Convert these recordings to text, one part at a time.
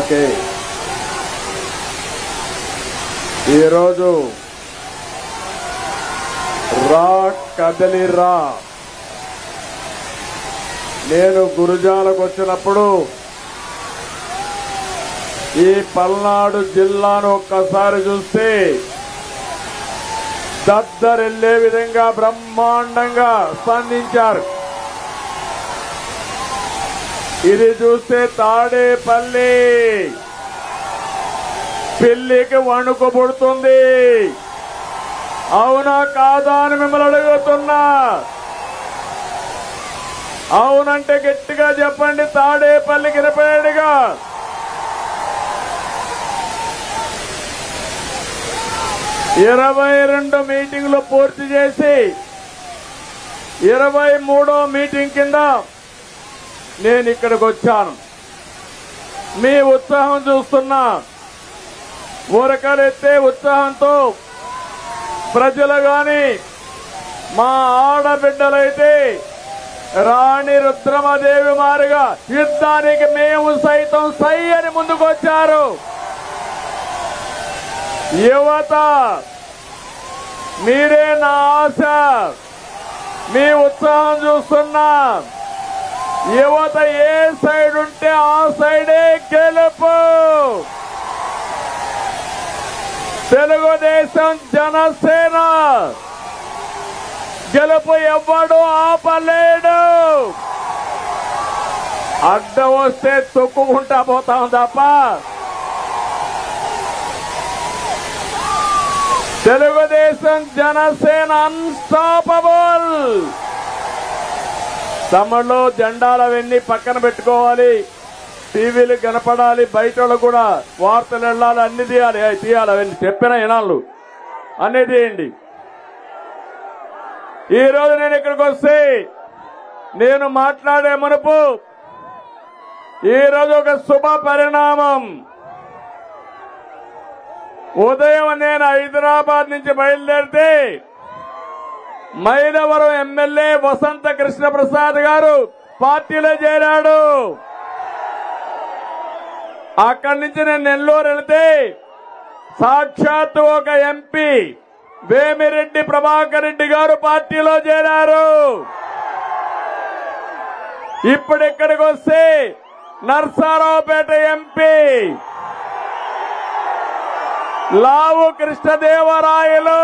Okay, ఈరోజు రా కదలిరా, నేను గురుజాలకు వచ్చినప్పుడు ఈ పల్నాడు జిల్లాను ఒక్కసారి చూస్తే దద్దరిల్లే విధంగా బ్రహ్మాండంగా స్పందించారు. ఇది చూస్తే తాడేపల్లి పిల్లికి వణుకు పుడుతుంది. అవునా కాదా అని మిమ్మల్ని అడుగుతున్నా. అవునంటే గట్టిగా చెప్పండి. తాడేపల్లికి వినపడేట్టుగా. ఇరవై 22 మీటింగ్లు పూర్తి చేసి 23వ మీటింగ్ కింద నేను ఇక్కడికి వచ్చాను. మీ ఉత్సాహం చూస్తున్నా. ఊరకలెత్తే ఉత్సాహంతో ప్రజలు గాని మా ఆడబిడ్డలైతే రాణి రుద్రమదేవి మారిగా యుద్ధానికి మేము సైతం సై అని ముందుకొచ్చారు. యువత మీరే నా ఆశ. మీ ఉత్సాహం చూస్తున్నా. యువత ఏ సైడ్ ఉంటే ఆ సైడే గెలుపు. తెలుగుదేశం జనసేన గెలుపు ఎవ్వడు ఆపలేడు. అడ్డం వస్తే తొక్కుకుంటా పోతాం తప్ప తెలుగుదేశం జనసేన అన్స్టాపబుల్. తమలో జెండాలవన్నీ పక్కన పెట్టుకోవాలి. టీవీలు కనపడాలి. బయట కూడా వార్తలు వెళ్ళాలి. అన్ని తీయాలి. అవన్నీ చెప్పిన ఇనాళ్ళు అన్ని తీయండి. ఈరోజు నేను ఇక్కడికి వస్తే నేను మాట్లాడే మునుపు ఈరోజు ఒక శుభ పరిణామం. ఉదయం నేను హైదరాబాద్ నుంచి బయలుదేరితే మైలవరం ఎమ్మెల్యే వసంత కృష్ణ ప్రసాద్ గారు పార్టీలో చేరాడు. అక్కడి నుంచి నేను నెల్లూరు వెళితే సాక్షాత్తు ఒక ఎంపీ వేమిరెడ్డి ప్రభాకర్ రెడ్డి గారు పార్టీలో చేరారు. ఇప్పుడు ఇక్కడికి వస్తే నర్సారావుపేట ఎంపీ లావు కృష్ణదేవరాయలు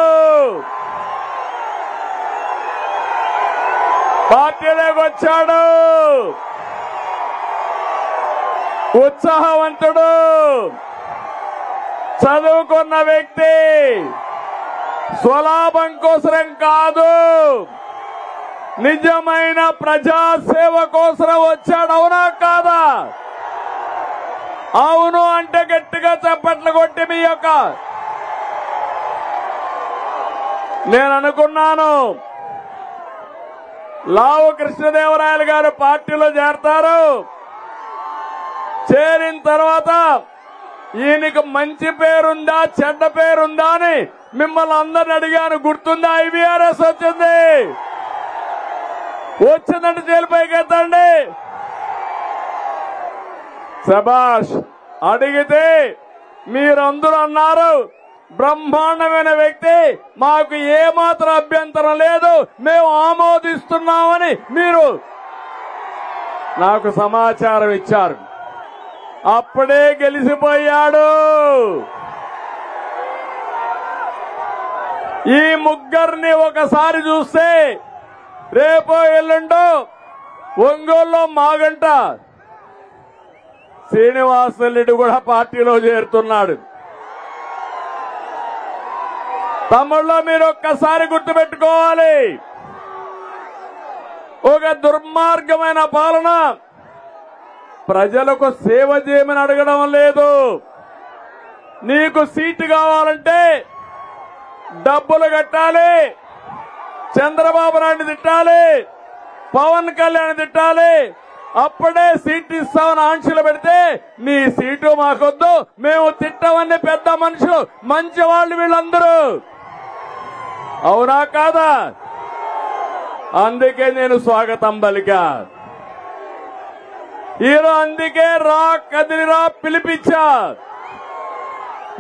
పార్టీలోకి వచ్చాడు. ఉత్సాహవంతుడు, చదువుకున్న వ్యక్తి, స్వలాభం కోసరం కాదు, నిజమైన ప్రజాసేవ కోసరం వచ్చాడు. అవునా కాదా? అవును అంటే గట్టిగా చప్పట్లు కొట్టి మీ యొక్క నేను అనుకున్నాను లావు కృష్ణదేవరాయలు గారు పార్టీలో చేరతారు. చేరిన తర్వాత ఈయనకు మంచి పేరుందా చెడ్డ పేరుందా అని మిమ్మల్ని అందరిని అడిగాను. గుర్తుందా? ఐవీఆర్ఎస్ వచ్చింది. వచ్చిందంటే జైలుపైకి ఎత్తండి. శభాష్. అడిగితే మీరందరూ అన్నారు బ్రహ్మాండమైన వ్యక్తి, మాకు ఏమాత్రం అభ్యంతరం లేదు, మేము ఆమోదిస్తున్నామని మీరు నాకు సమాచారం ఇచ్చారు. అప్పుడే గెలిచిపోయాడు. ఈ ముగ్గురిని ఒకసారి చూస్తే రేపో ఎల్లుండో ఒంగోలులో మాగంట శ్రీనివాసరెడ్డి కూడా పార్టీలో చేరుతున్నాడు. తమ్ముళ్ళు మీరు ఒక్కసారి గుర్తుపెట్టుకోవాలి. ఒక దుర్మార్గమైన పాలన. ప్రజలకు సేవ చేయమని అడగడం లేదు. నీకు సీటు కావాలంటే డబ్బులు కట్టాలి. చంద్రబాబు నాయుడు తిట్టాలి, పవన్ కళ్యాణ్ తిట్టాలి, అప్పుడే సీటు ఇస్తామని ఆంక్షలు పెడితే నీ సీటు మాకొద్దు, మేము తిట్టమని పెద్ద మనుషులు మంచి వాళ్ళు వీళ్ళందరూ. అవునా కాదా? అందుకే నేను స్వాగతం పలికా. ఈరోజు అందుకే రా కదిలిరా పిలిపించా.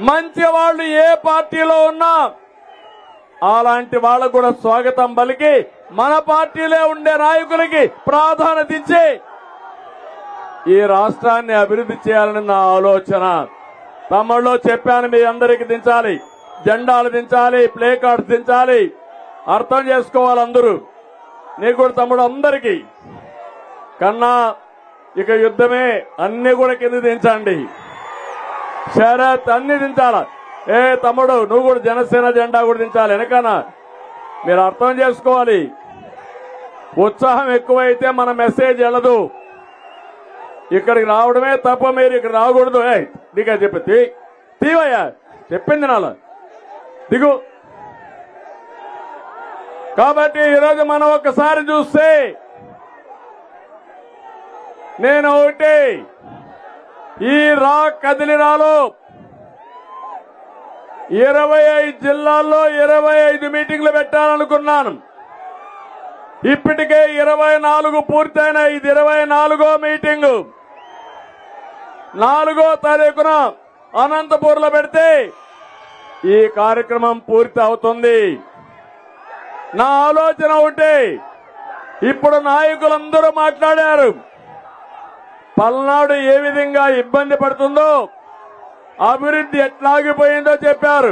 మంచి వాళ్ళు ఏ పార్టీలో ఉన్నా అలాంటి వాళ్ళకు కూడా స్వాగతం పలికి మన పార్టీలో ఉండే నాయకులకి ప్రాధాన్యత ఇచ్చి ఈ రాష్ట్రాన్ని అభివృద్ధి చేయాలని నా ఆలోచన. తమ్ముళ్ళు చెప్పాను, మీ అందరికి దించాలి, జెండాలు దించాలి, ప్లే కార్డ్స్ దించాలి. అర్థం చేసుకోవాలి అందరూ. నీకు కూడా తమ్ముడు అందరికీ కన్నా ఇక యుద్ధమే, అన్ని కూడా కింద దించండి. శరత్ అన్ని దించాల. తమ్ముడు నువ్వు కూడా జనసేన జెండా కూడా దించాలి వెనకనా. మీరు అర్థం చేసుకోవాలి, ఉత్సాహం ఎక్కువైతే మన మెసేజ్ వెళ్ళదు. ఇక్కడికి రావడమే తప్ప మీరు ఇక్కడ రాకూడదు. దిగా చెప్పి తీవయ్యా, చెప్పింది నాలా దిగు. కాబట్టి ఈరోజు మనం ఒక్కసారి చూస్తే నేను ఒకటి ఈ రా కదిలిరాలో 25 జిల్లాల్లో 25 మీటింగ్లు పెట్టాలనుకున్నాను. ఇప్పటికే 24 పూర్తయినాయి. ఇది 24వ మీటింగు. 4వ తారీఖున అనంతపూర్లో పెడితే ఈ కార్యక్రమం పూర్తి అవుతుంది. నా ఆలోచన ఒకటి, ఇప్పుడు నాయకులందరూ మాట్లాడారు. పల్నాడు ఏ విధంగా ఇబ్బంది పడుతుందో, అభివృద్ధి ఎట్లాగిపోయిందో చెప్పారు.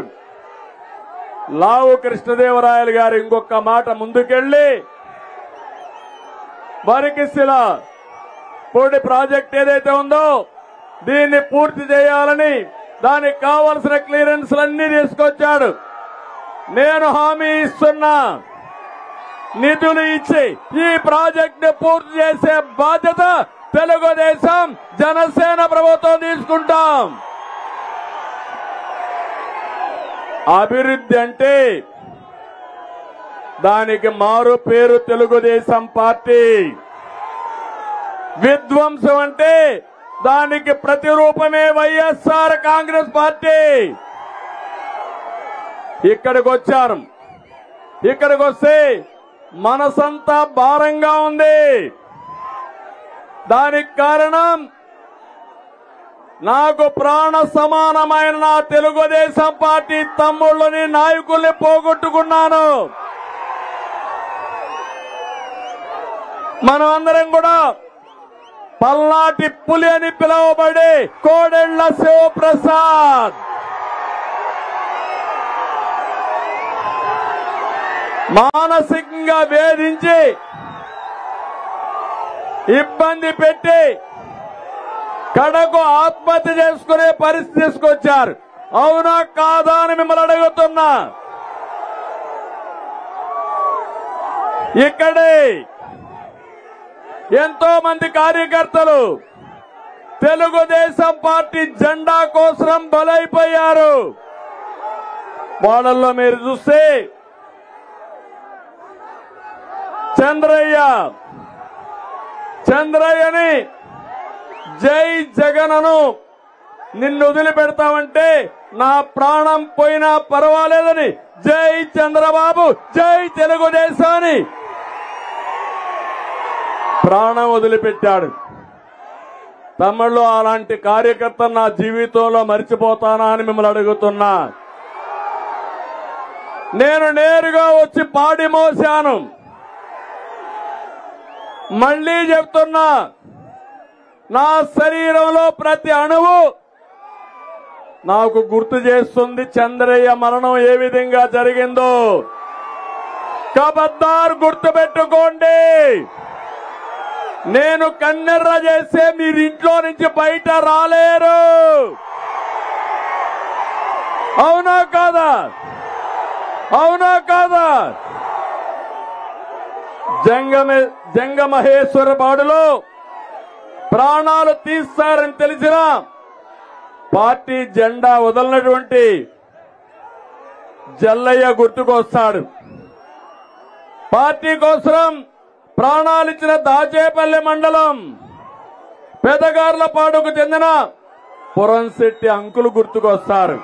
లావు కృష్ణదేవరాయలు గారు ఇంకొక మాట ముందుకెళ్లి వరికిశిల పొడి ప్రాజెక్ట్ ఏదైతే ఉందో దీన్ని పూర్తి చేయాలని దానికి కావలసిన క్లియరెన్స్లన్నీ తీసుకొచ్చాడు. నేను హామీ ఇస్తున్నా, నిధులు ఇచ్చి ఈ ప్రాజెక్ట్ ని పూర్తి చేసే బాధ్యత తెలుగుదేశం జనసేన ప్రభుత్వం తీసుకుంటాం. అభివృద్ధి అంటే దానికి మారు పేరు తెలుగుదేశం పార్టీ. విధ్వంసం అంటే దానికి ప్రతిరూపమే వైఎస్ఆర్ కాంగ్రెస్ పార్టీ. ఇక్కడికి వచ్చారు. ఇక్కడికి వస్తే మనసంతా భారంగా ఉంది. దానికి కారణం నాకు ప్రాణ సమానమైన నా తెలుగుదేశం పార్టీ తమ్ముళ్ళని నాయకుల్ని పోగొట్టుకున్నాను. మనం అందరం కూడా పల్నాటి పులి అని పిలువబడే కోడెళ్ల శివప్రసాద్ మానసికంగా వేధించి ఇబ్బంది పెట్టి కడకు ఆత్మహత్య చేసుకునే పరిస్థితి తీసుకొచ్చారు. అవునా కాదా అని మిమ్మల్ని అడుగుతున్నా. ఇక్కడే ఎంతో మంది కార్యకర్తలు తెలుగుదేశం పార్టీ జెండా కోసం బలైపోయారు. వాళ్ళల్లో మీరు చూస్తే చంద్రయ్యని జై జగనను నిన్ను వదిలిపెడతామంటే నా ప్రాణం పోయినా పర్వాలేదని జై చంద్రబాబు జై తెలుగుదేశాన్ని ప్రాణం వదిలిపెట్టాడు. తమ్ముళ్ళు అలాంటి కార్యకర్త నా జీవితంలో మర్చిపోతానా అని మిమ్మల్ని అడుగుతున్నా. నేను నేరుగా వచ్చి పాడి మోశాను. మళ్లీ చెప్తున్నా, నా శరీరంలో ప్రతి అణువు నాకు గుర్తు చేస్తుంది చంద్రయ్య మరణం ఏ విధంగా జరిగిందో. కబద్దార్ గుర్తు పెట్టుకోండి. నేను కన్నెర్ర చేస్తే మీరు ఇంట్లో నుంచి బయట రాలేరు. అవునా కాదా? అవునా కాదా? జంగమహేశ్వర బాడులో ప్రాణాలు తీస్తారని తెలిసినా పార్టీ జెండా వదలనటువంటి జల్లయ్య గుర్తుకొస్తాడు. పార్టీ కోసం ప్రాణాలిచ్చిన దాచేపల్లి మండలం పెదగార్లపాడుకు చెందిన పురంశెట్టి అంకులు గుర్తుకొస్తారు.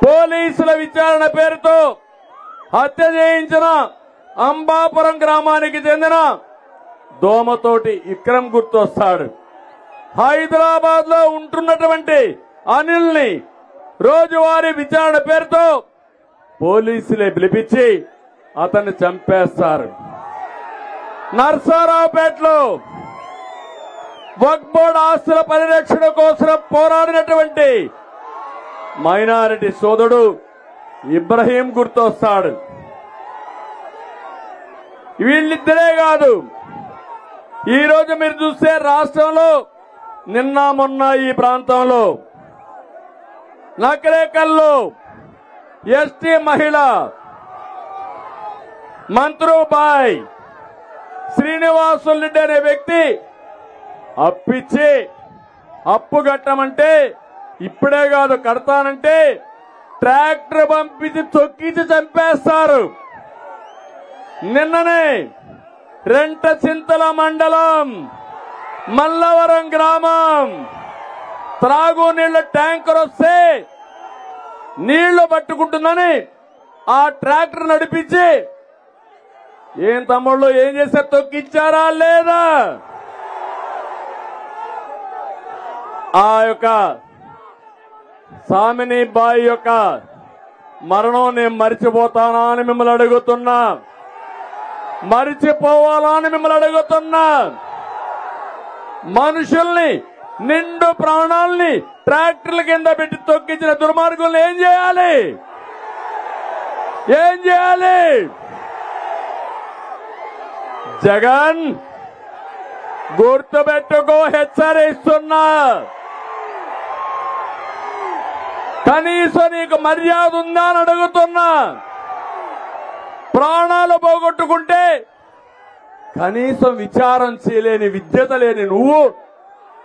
పోలీసుల విచారణ పేరుతో హత్య చేయించిన అంబాపురం గ్రామానికి చెందిన దోమతోటి విక్రమ్ గుర్తొస్తాడు. హైదరాబాద్ లో ఉంటున్నటువంటి అనిల్ని రోజువారీ విచారణ పేరుతో పోలీసులే పిలిపించి అతన్ని చంపేస్తారు. నర్సారావుపేటలో వక్ఫ్ బోర్డు ఆస్తుల పరిరక్షణ కోసం పోరాడినటువంటి మైనారిటీ సోదరుడు ఇబ్రహీం గుర్తొస్తాడు. వీళ్ళిద్దరే కాదు, ఈ రోజు మీరు చూస్తే రాష్ట్రంలో నిన్న మొన్న ఈ ప్రాంతంలో నకరేకల్లో ఎస్టీ మహిళ మంత్రుబాయ్ శ్రీనివాసులరెడ్డి అనే వ్యక్తి అప్పిచ్చి అప్పు కట్టమంటే ఇప్పుడే కాదు కడతానంటే ట్రాక్టర్ పంపించి తొక్కించి చంపేస్తారు. నిన్ననే రెంటచింతల మండలం మల్లవరం గ్రామం త్రాగునీళ్ల ట్యాంకర్ వస్తే నీళ్లు పట్టుకుంటుందని ఆ ట్రాక్టర్ నడిపించి ఏం తమ్ముళ్ళు ఏం చేశారు, తొక్కిచ్చారా లేదా? ఆ యొక్క సామిని బాయి యొక్క మరణం నేను మరిచిపోతానా అని మిమ్మల్ని అడుగుతున్నా, మరిచిపోవాలా అని మిమ్మల్ని అడుగుతున్నా. మనుషుల్ని నిండు ప్రాణాల్ని ట్రాక్టర్ల కింద పెట్టి తొక్కించిన దుర్మార్గుల్ని ఏం చేయాలి? ఏం చేయాలి? జగన్ గుర్తుపెట్టుకో, హెచ్చరిస్తున్నా. కనీసం నీకు మర్యాద ఉందా అని అడుగుతున్నా. ప్రాణాలు పోగొట్టుకుంటే కనీసం విచారం చేయలేని విద్యత లేని నువ్వు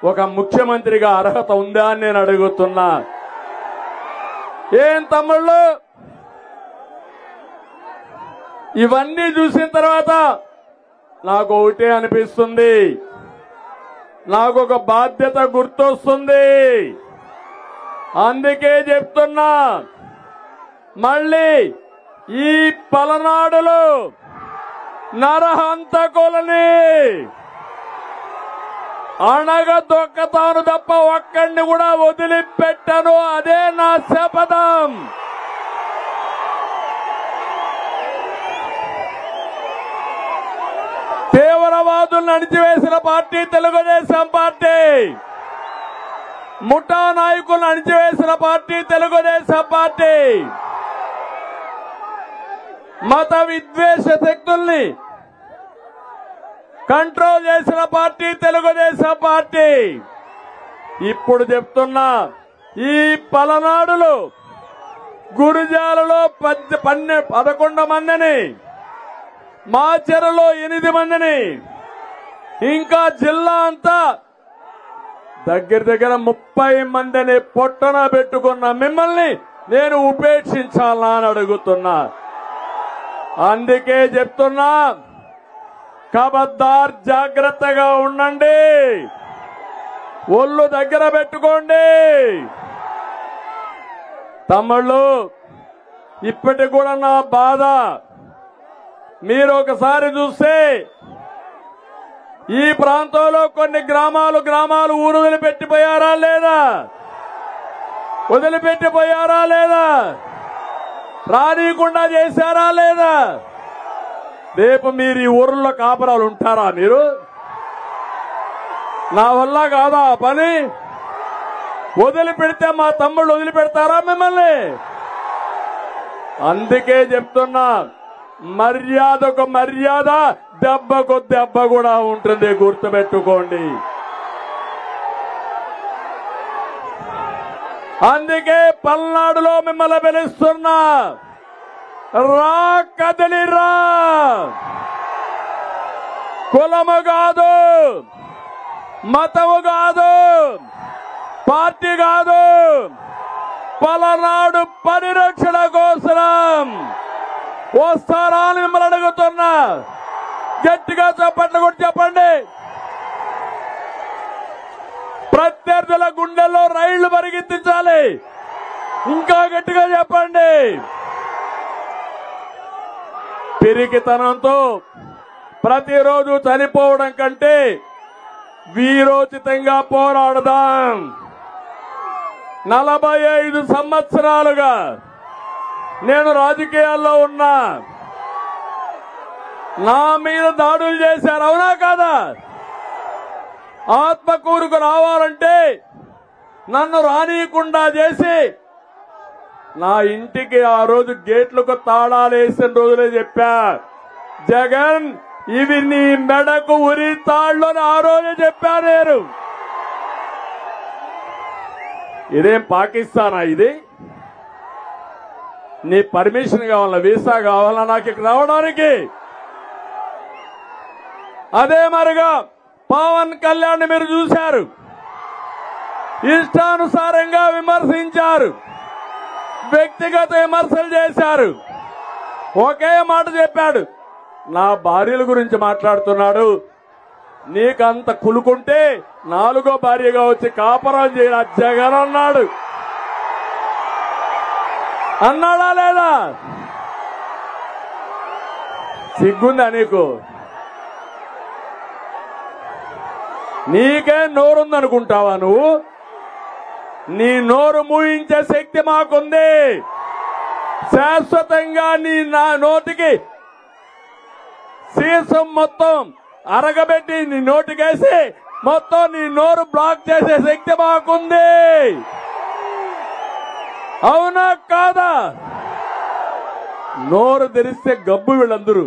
ఒక ముఖ్యమంత్రిగా అర్హత ఉందా అని నేను అడుగుతున్నా. ఏం తమ్ముళ్ళు, ఇవన్నీ చూసిన తర్వాత నాకు ఒకటే అనిపిస్తుంది, నాకు ఒక బాధ్యత గుర్తొస్తుంది. అందుకే చెప్తున్నా, మళ్ళీ ఈ పలనాడులో నరహంతకులని అణగదొక్కతాను తప్ప ఒక్కడిని కూడా వదిలిపెట్టను. అదే నా శపథం. తీవ్రవాదులను అణిచివేసిన పార్టీ తెలుగుదేశం పార్టీ, ముఠా నాయకులను అణిచివేసిన పార్టీ తెలుగుదేశం పార్టీ, మత విద్వేష శక్తుల్ని కంట్రోల్ చేసిన పార్టీ తెలుగుదేశం పార్టీ. ఇప్పుడు చెప్తున్నా, ఈ పలనాడులో గురుజాలలో 11 మందిని, మాచెరలో 8 మందిని, ఇంకా జిల్లా అంతా దగ్గర 30 మందిని పొట్టన పెట్టుకున్న మిమ్మల్ని నేను ఉపేక్షించాలా అని అడుగుతున్నా. అందుకే చెప్తున్నా, ఖబర్దార్, జాగ్రత్తగా ఉండండి, ఒళ్ళు దగ్గర పెట్టుకోండి. తమ్ముళ్ళు, ఇప్పటికి కూడా నా బాధ మీరు ఒకసారి చూస్తే ఈ ప్రాంతంలో కొన్ని గ్రామాలు ఊరు వదిలిపెట్టిపోయారా లేదా? వదిలిపెట్టిపోయారా లేదా? రానీయకుండా చేశారా లేదా? రేపు మీరు ఈ ఊర్లో కాపురాలు ఉంటారా? మీరు నా వల్ల కాదా ఆ పని? వదిలిపెడితే మా తమ్ముళ్ళు వదిలిపెడతారా మిమ్మల్ని? అందుకే చెప్తున్నా, మర్యాదకు మర్యాద, దెబ్బకు దెబ్బ కూడా ఉంటుంది, గుర్తుపెట్టుకోండి. అందుకే పల్నాడులో మిమ్మల్ని పిలుస్తున్నా, రా, కదిలిరా. కులము కాదు, మతము కాదు, పార్టీ కాదు, పలనాడు పరిరక్షణ కోసం వస్తారా అని మిమ్మల్ని అడుగుతున్నా. గట్టిగా చప్పట్లు కొట్టి చెప్పండి. ప్రత్యర్థుల గుండెల్లో రైళ్లు పరిగెత్తించాలి. ఇంకా గట్టిగా చెప్పండి. పిరికితనంతో ప్రతిరోజు చనిపోవడం కంటే వీరోచితంగా పోరాడదాం. 45 సంవత్సరాలుగా నేను రాజకీయాల్లో ఉన్నా. నా మీద దాడులు చేశారు, అవునా కాదా? ఆత్మకూరుకు రావాలంటే నన్ను రానియకుండా చేసి నా ఇంటికి ఆ రోజు గేట్లకు తాళాలు వేసిన రోజులే చెప్పా, జగన్ ఇవి నీ మెడకు ఉరి తాళ్ళు అని ఆ రోజే చెప్పా నేను. ఇదేం పాకిస్తానా? ఇది నీ పర్మిషన్ కావాలా, వీసా కావాలా నాకు ఇక్కడ రావడానికి? అదే మరిగా పవన్ కళ్యాణ్ మీరు చూశారు, ఇష్టానుసారంగా విమర్శించారు, వ్యక్తిగత విమర్శలు చేశారు. ఒకే మాట చెప్పాడు, నా భార్యల గురించి మాట్లాడుతున్నాడు. నీకంత కులుకుంటే 4వ భార్యగా వచ్చి కాపురం చేయాల జగన్ అన్నాడు. అన్నాడా లేదా? సిగ్గుందా నీకు? నీకే నోరుందనుకుంటావా నువ్వు? నీ నోరు మూయించే శక్తి మాకుంది. శాశ్వతంగా నీ నా నోటికి సీసం మొత్తం అరగబెట్టి నీ నోటికేసి మొత్తం నీ నోరు బ్లాక్ చేసే శక్తి మాకుంది. అవునా కాదా? నోరు తెరిస్తే గబ్బు వీళ్ళందరూ.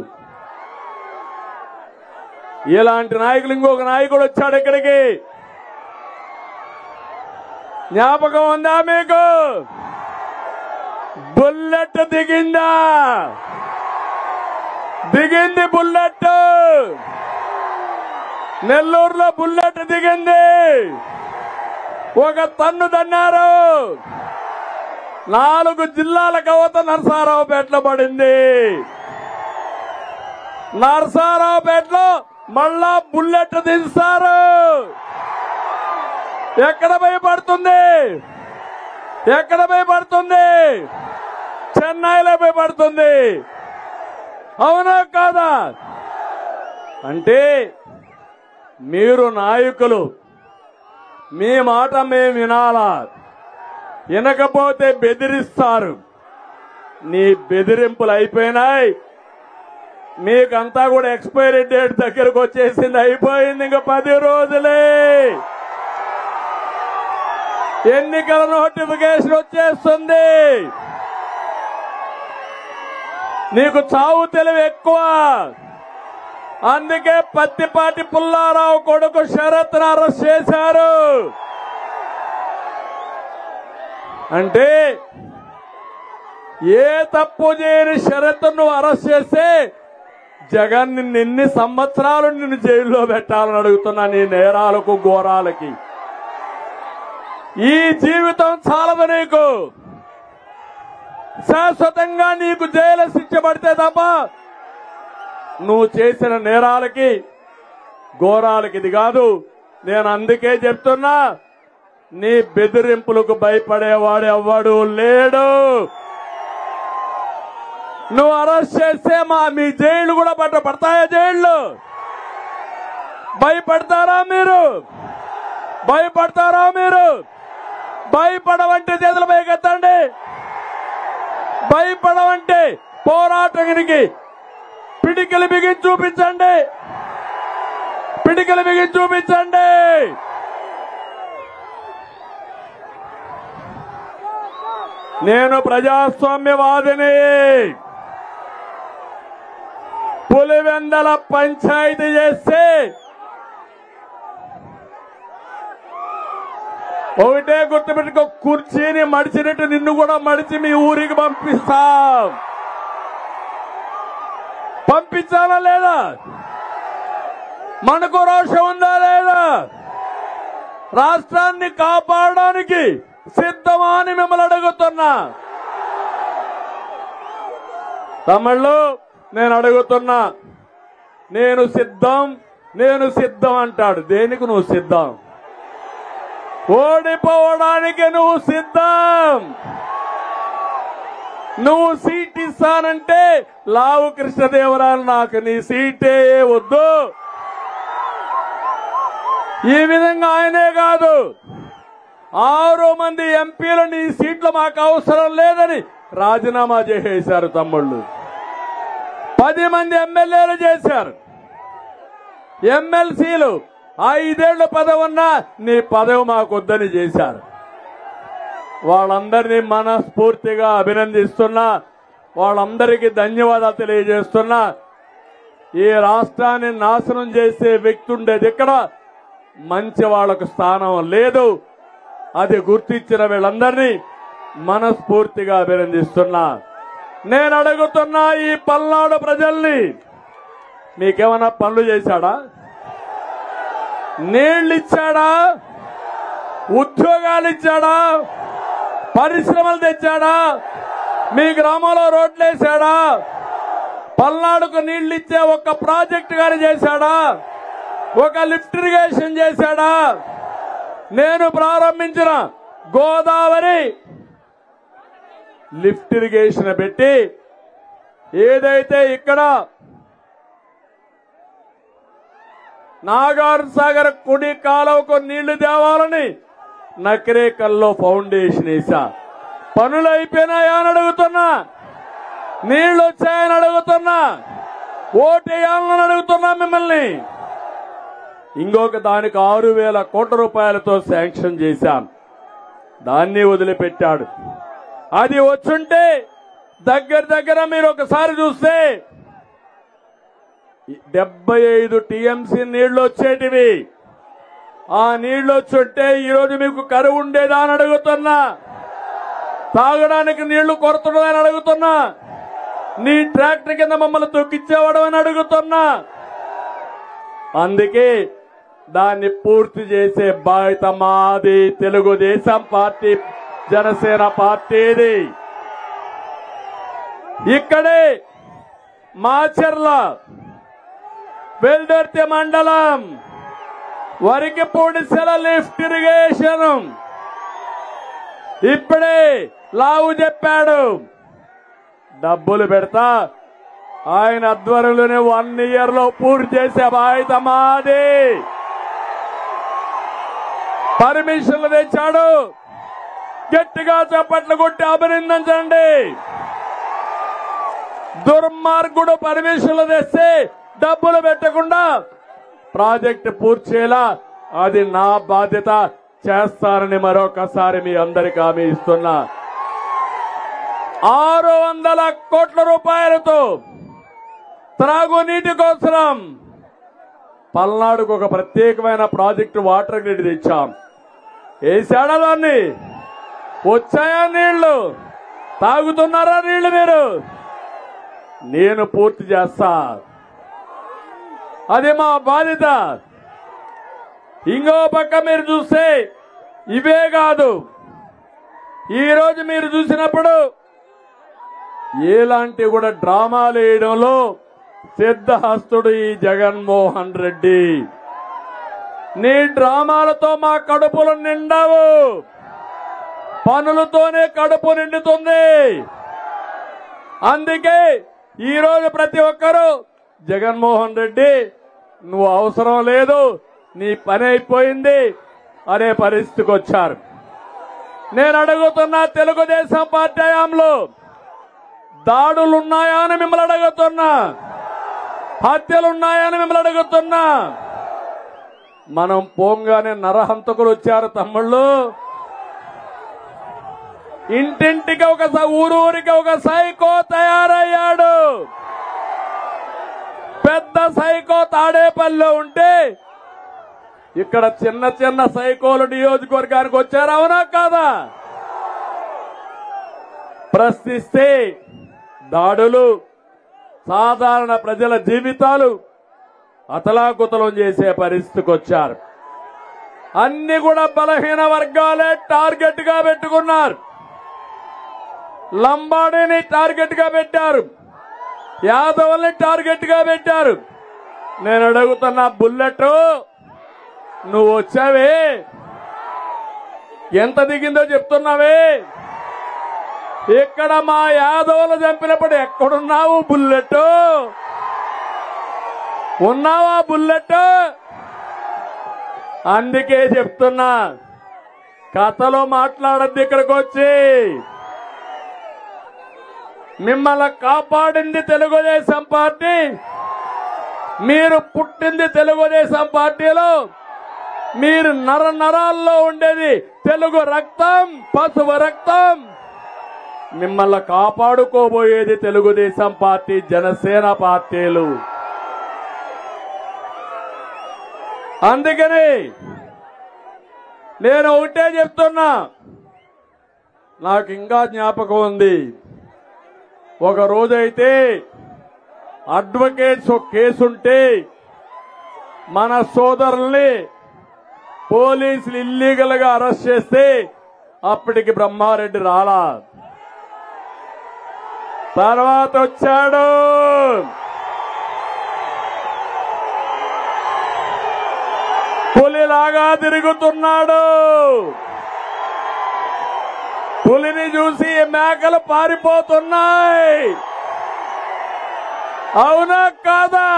ఇలాంటి నాయకులు ఇంకొక నాయకుడు వచ్చాడు ఇక్కడికి, జ్ఞాపకం ఉందా మీకు? బుల్లెట్ దిగిందా? దిగింది బుల్లెట్. నెల్లూరులో బుల్లెట్ దిగింది. ఒక తన్ను తన్నారు. 4 జిల్లాల కవత నరసారావుపేటలో పడింది. నరసారావుపేటలో మళ్ళా బుల్లెట్ దించారు. ఎక్కడ భయపడుతుంది? ఎక్కడ భయపడుతుంది? చెన్నైలో భయపడుతుంది. అవునా కాదా? అంటే మీరు నాయకులు, మీ మాట మేము వినాలా? వినకపోతే బెదిరిస్తారు. నీ బెదిరింపులు అయిపోయినాయి. మీకంతా కూడా ఎక్స్పైరీ డేట్ దగ్గరకు వచ్చేసింది, అయిపోయింది. ఇంకా 10 రోజులే. ఎన్నికల నోటిఫికేషన్ వచ్చేస్తుంది. నీకు చావు తెలివి ఎక్కువ. అందుకే పత్తిపాటి పుల్లారావు కొడుకు శరత్ అరెస్ట్ చేశారు. అంటే ఏ తప్పు చేయని శరత్ నువ్వు అరెస్ట్ చేస్తే జగన్ నిన్ను ఎన్ని సంవత్సరాలు నిన్ను జైల్లో పెట్టాలని అడుగుతున్నా. నీ నేరాలకు ఘోరాలకి ఈ జీవితం చాలదు నీకు. శాశ్వతంగా నీకు జైలు శిక్ష పడితే తప్ప నువ్వు చేసిన నేరాలకి ఘోరాలకి ఇది కాదు. నేను అందుకే చెప్తున్నా, నీ బెదిరింపులకు భయపడేవాడు ఎవ్వడు లేడు. నువ్వు అరెస్ట్ చేస్తే మీ జైళ్లు కూడా పడతాయా? జైళ్లు భయపడతారా మీరు? భయపడతారా మీరు? భయపడవంటే చేతులు పైకెత్తండి. భయపడవంటే పోరాటానికి పిడికిలు బిగించి చూపించండి. పిడికిలు బిగించి చూపించండి. నేను ప్రజాస్వామ్యవాదిని. పులివెందల పంచాయతీ చేస్తే ఒకటే గుర్తుపెట్టుకో, కుర్చీని మడిచినట్టు నిన్ను కూడా మడిచి మీ ఊరికి పంపిస్తాం. పంపించాలా లేదా? మనకు రోషం ఉందా లేదా? రాష్ట్రాన్ని కాపాడడానికి సిద్ధమా అని మిమ్మల్ని అడుగుతున్నా. తమిళ్లో నేను అడుగుతున్నా, నేను సిద్ధం అంటాడు. దేనికి నువ్వు సిద్ధం? ఓడిపోవడానికి నువ్వు సిద్ధం. నువ్వు సీట్ ఇస్తానంటే లావు కృష్ణదేవరాయలు నాకు నీ సీటే వద్దు. ఈ విధంగా ఆయనే కాదు 6 మంది ఎంపీలు నీ సీట్లు మాకు అవసరం లేదని రాజీనామా చేసేశారు తమ్ముళ్ళు. 10 మంది ఎమ్మెల్యేలు చేశారు. ఎమ్మెల్సీలు 5 ఏళ్ల పదవి ఉన్నా నీ పదవి మాకొద్దని చేశారు. వాళ్ళందరినీ మనస్ఫూర్తిగా అభినందిస్తున్నా, వాళ్ళందరికీ ధన్యవాదాలు తెలియజేస్తున్నా. ఈ రాష్ట్రాన్ని నాశనం చేసే వ్యక్తి ఉండేది ఇక్కడ, మంచి వాళ్లకు స్థానం లేదు. అది గుర్తించిన వీళ్ళందరినీ మనస్ఫూర్తిగా అభినందిస్తున్నా. నేను అడుగుతున్నా ఈ పల్నాడు ప్రజల్ని, మీకేమన్నా పనులు చేశాడా? నీళ్లు ఇచ్చాడా? ఉద్యోగాలు ఇచ్చాడా? పరిశ్రమలు తెచ్చాడా? మీ గ్రామంలో రోడ్లు వేశాడా? పల్నాడుకు నీళ్లు ఇచ్చే ఒక ప్రాజెక్టు గాని చేశాడా? ఒక లిఫ్ట్ ఇరిగేషన్ చేశాడా? నేను ప్రారంభించిన గోదావరి లిఫ్ట్ ఇరిగేషన్ పెట్టి ఏదైతే ఇక్కడ నాగార్జున సాగర్ కుడి కాలువకు నీళ్లు తేవాలని నకరేకల్లో ఫౌండేషన్ వేసా. పనులు అయిపోయినాయా అని అడుగుతున్నా, నీళ్లు వచ్చాయని అడుగుతున్నా, ఓటేయాలని అడుగుతున్నా మిమ్మల్ని. ఇంకొక దానికి 6,000 కోట్ల రూపాయలతో శాంక్షన్ చేశాం, దాన్ని వదిలిపెట్టాడు. అది వచ్చుంటే దగ్గర మీరు ఒకసారి చూస్తే 75 టీఎంసీ నీళ్లు వచ్చేటివి. ఆ నీళ్లు వచ్చుంటే ఈరోజు మీకు కరువు ఉండేదా అని అడుగుతున్నా, తాగడానికి నీళ్లు కొరతుండదని అడుగుతున్నా, నీ ట్రాక్టర్ కింద మమ్మల్ని తొక్కిచ్చేవాడు అని అడుగుతున్నా. అందుకే దాన్ని పూర్తి చేసే బాధ్యత మాది, తెలుగుదేశం పార్టీ, జనసేన పార్టీది. ఇక్కడే మాచర్ల వెల్దుర్తి మండలం వరికిపూడిసెల లిఫ్ట్ ఇరిగేషన్ ఇప్పుడే లావు చెప్పాడు, డబ్బులు పెడతా ఆయన ఆధ్వర్యంలోనే 1 year లో పూర్తి చేసే బాధ్యత మాది. పర్మిషన్లు తెచ్చాడు, గట్టిగా చప్పట్లు కొట్టి అభినందించండి. దుర్మార్గుడు పర్మిషన్లు తెస్తే డబ్బులు పెట్టకుండా ప్రాజెక్టు పూర్తి చేయాలా, అది నా బాధ్యత, చేస్తారని మరొకసారి మీ అందరికీ హామీ ఇస్తున్నా. 600 కోట్ల రూపాయలతో త్రాగునీటి కోసం పల్నాడుకు ఒక ప్రత్యేకమైన ప్రాజెక్టు వాటర్ గ్రిడ్ తెచ్చాం. వేసాడా దాన్ని? వచ్చాయా నీళ్లు? తాగుతున్నారా నీళ్లు మీరు? నేను పూర్తి చేస్తా, అది మా బాధ్యత. ఇంకో పక్క మీరు చూస్తే ఇవే కాదు, ఈరోజు మీరు చూసినప్పుడు ఎలాంటి కూడా డ్రామాలు వేయడంలో సిద్ధహస్తుడు ఈ జగన్మోహన్ రెడ్డి. నీ డ్రామాలతో మా కడుపులు నిండవు, పనులతోనే కడుపు నిండుతుంది. అందుకే ఈరోజు ప్రతి ఒక్కరూ జగన్మోహన్ రెడ్డి నువ్వు అవసరం లేదు, నీ పని అయిపోయింది అనే పరిస్థితికి వచ్చారు. నేను అడుగుతున్నా, తెలుగుదేశం పార్టీ హయాంలో దాడులున్నాయా అని మిమ్మల్ని అడుగుతున్నా, హత్యలున్నాయా అని మిమ్మల్ని అడుగుతున్నా. మనం పోంగానే నరహంతకులు వచ్చారు తమ్ముళ్ళు. ఇంటింటికి ఊరూరికి ఒక సైకో తయారయ్యాడు. పెద్ద సైకో తాడేపల్లిలో ఉంటే ఇక్కడ చిన్న చిన్న సైకోలు నియోజకవర్గానికి వచ్చారు, అవునా కాదా? ప్రశ్నిస్తే దాడులు, సాధారణ ప్రజల జీవితాలు అతలాకుతలం చేసే పరిస్థితికి వచ్చారు. అన్ని కూడా బలహీన వర్గాలే టార్గెట్ గా పెట్టుకున్నారు. లంబాడీని టార్గెట్ గా పెట్టారు, యాదవుల్ని టార్గెట్ గా పెట్టారు. నేను అడుగుతున్నా, బుల్లెట్ నువ్వు వచ్చావే, ఎంత దిగిందో చెప్తున్నావే? ఇక్కడ మా యాదవులు చంపినప్పుడు ఎక్కడున్నావు బుల్లెట్? ఉన్నావా బుల్లెట్? అందుకే చెప్తున్నా, కథలో మాట్లాడద్దు. ఇక్కడికి వచ్చి మిమ్మల్ని కాపాడింది తెలుగుదేశం పార్టీ. మీరు పుట్టింది తెలుగుదేశం పార్టీలో. మీరు నరాల్లో ఉండేది తెలుగు రక్తం, పసుపు రక్తం. మిమ్మల్ని కాపాడుకోబోయేది తెలుగుదేశం పార్టీ, జనసేన పార్టీలు. అందుకని నేను ఒకటే చెప్తున్నా, నాకు ఇంకా జ్ఞాపకం ఉంది. ఒక రోజైతే అడ్వకేట్స్ ఒక కేసుంటే మన సోదరుల్ని పోలీసులు ఇల్లీగల్ గా అరెస్ట్ చేస్తే అప్పటికి బ్రహ్మారెడ్డి రాలా. తర్వాత వచ్చాడు. పులిలాగా తిరుగుతున్నాడు. పులిని చూసి మేకలు పారిపోతున్నాయి. అవునా కాదా?